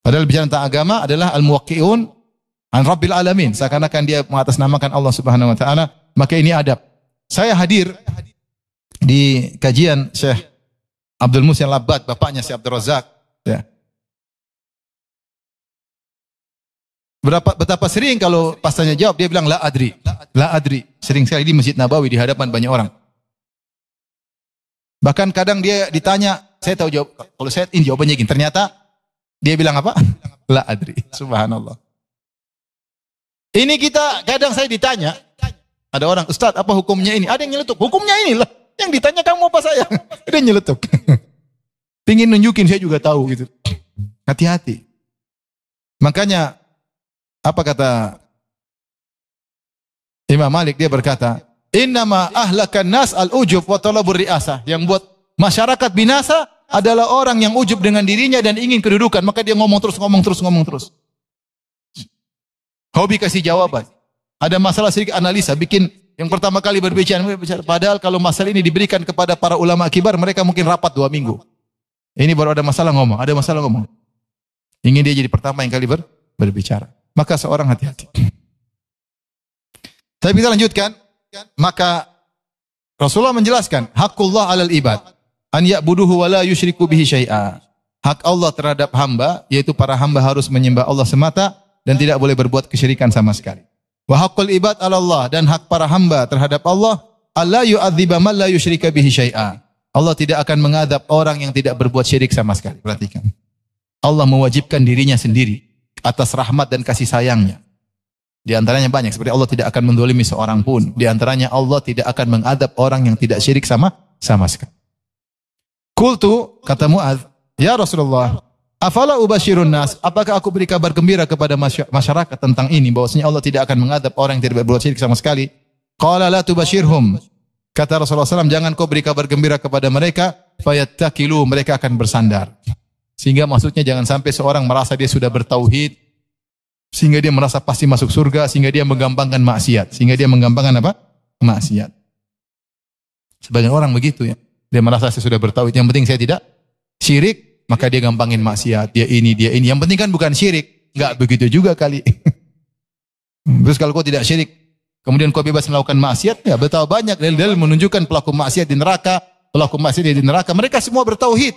Padahal bicara tentang agama adalah al-muwaqqi'un an Rabbil Alamin. Seakan-akan dia mengatasnamakan Allah Subhanahu Wa Taala. Maka ini adab. Saya hadir di kajian Syekh Abdul Muhsin Al-Abbad, bapaknya Syekh Abdul Razak. Ya. Betapa sering kalau pas tanya jawab dia bilang la adri. La adri. Sering sekali di Masjid Nabawi di hadapan banyak orang. Bahkan kadang dia ditanya, saya tahu jawab. Kalau saya ini jawabannya gini. Ternyata dia bilang apa? La adri. Subhanallah. Ini kita kadang saya ditanya, ada orang, Ustaz, apa hukumnya ini? Ada yang nyeletuk. Hukumnya inilah. Yang ditanya kamu apa saya? Dia nyeletuk. Pingin nunjukin saya juga tahu gitu. Hati-hati. Makanya apa kata Imam Malik? Dia berkata, innama ahlakan nas al-ujub wa talabur ri'asah. Yang buat masyarakat binasa adalah orang yang ujub dengan dirinya dan ingin kedudukan. Maka dia ngomong terus. Hobi kasih jawaban. Ada masalah sedikit analisa, bikin yang pertama kali berbicara. Padahal kalau masalah ini diberikan kepada para ulama kibar, mereka mungkin rapat 2 minggu. Ini baru ada masalah ngomong. Ingin dia jadi pertama yang kali berbicara. Maka seorang hati-hati. Tapi kita lanjutkan. Maka Rasulullah menjelaskan haqqullah 'alal ibad an ya'buduhu wa la yusyriku bihi syai'a. Hak Allah terhadap hamba, yaitu para hamba harus menyembah Allah semata dan tidak boleh berbuat kesyirikan sama sekali. Wa haqqul ibad 'ala Allah, dan hak para hamba terhadap Allah, alla yu'adziba man la yusyrika bihi syai'a. Allah tidak akan mengadab orang yang tidak berbuat syirik sama sekali. Perhatikan. Allah mewajibkan dirinya sendiri atas rahmat dan kasih sayangnya. Di antaranya banyak, seperti Allah tidak akan mendolimi seorang pun. Di antaranya Allah tidak akan mengadab orang yang tidak syirik sama sekali. Qultu, kata Mu'adz, ya Rasulullah, afala ubashirun nas, apakah aku beri kabar gembira kepada masyarakat tentang ini, bahwasanya Allah tidak akan mengadab orang yang tidak berbuat syirik sama sekali? Qala la tubashirhum. Kata Rasulullah SAW, jangan kau beri kabar gembira kepada mereka, fayattakilu, mereka akan bersandar. Sehingga maksudnya jangan sampai seorang merasa dia sudah bertauhid, sehingga dia merasa pasti masuk surga, sehingga dia menggampangkan maksiat, sehingga dia menggampangkan apa? maksiat. Sebagian orang begitu ya. Dia merasa saya sudah bertauhid, yang penting saya tidak syirik, maka dia gampangin maksiat. Dia ini. Yang penting kan bukan syirik. Enggak begitu juga kali. Terus kalau kau tidak syirik, kemudian kau bebas melakukan maksiat, ya betapa banyak dalil-dalil menunjukkan pelaku maksiat di neraka, mereka semua bertauhid.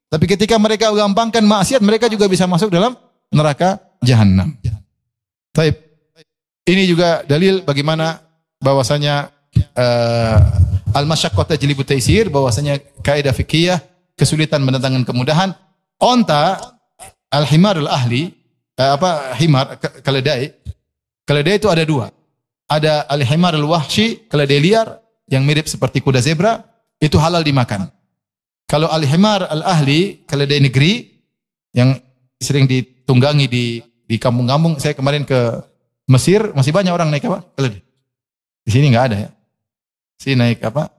Tapi ketika mereka gampangkan maksiat, mereka juga bisa masuk dalam neraka jahanam. Taib. Ini juga dalil bagaimana bahwasanya al-masyaqqah tajlibu taisir, bahwasanya kaidah fikih kesulitan mendatangkan kemudahan. Onta al-himarul ahli, himar keledai. Keledai itu ada dua. Ada al-himarul wahshi, keledai liar yang mirip seperti kuda zebra, itu halal dimakan. Kalau al-himar al-ahli, keledai negeri yang sering ditunggangi di kampung-kampung, saya kemarin ke Mesir, masih banyak orang naik apa? Keledai. Di sini enggak ada ya. Sini naik apa?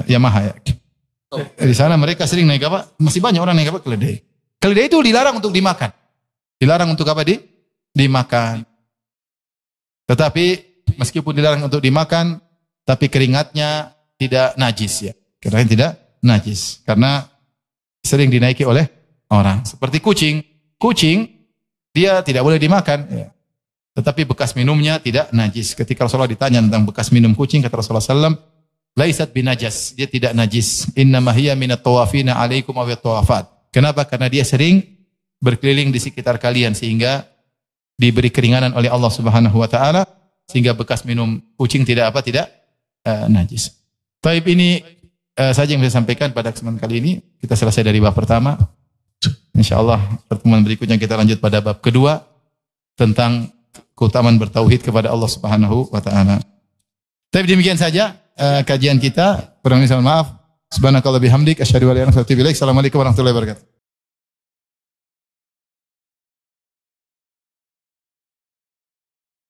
Yamaha ya. Di sana mereka sering naik apa? Masih banyak orang naik apa? Keledai. Keledai itu dilarang untuk dimakan. Dilarang untuk apa? Dimakan. Tetapi meskipun dilarang untuk dimakan, tapi keringatnya tidak najis ya. Keringatnya tidak najis karena sering dinaiki oleh orang. Seperti kucing. Kucing dia tidak boleh dimakan ya. Tetapi bekas minumnya tidak najis. Ketika Rasulullah ditanya tentang bekas minum kucing, kata Rasulullah SAW, laisat binajas, dia tidak najis. Innama hiya minat tawafina alaikum wa tawafat. Kenapa? Karena dia sering berkeliling di sekitar kalian sehingga diberi keringanan oleh Allah Subhanahu wa taala sehingga bekas minum kucing tidak najis. Baik, ini saja yang saya sampaikan pada kesempatan kali ini. Kita selesai dari bab pertama. Insyaallah pertemuan berikutnya kita lanjut pada bab kedua tentang keutamaan bertauhid kepada Allah Subhanahu wa taala. Tapi demikian saja kajian kita. Kurang lebih mohon maaf. Subhanakallah bihamdik asyhadu an la ilaha illa anta astaghfiruka wa atubu ilaik. Assalamualaikum warahmatullahi wabarakatuh.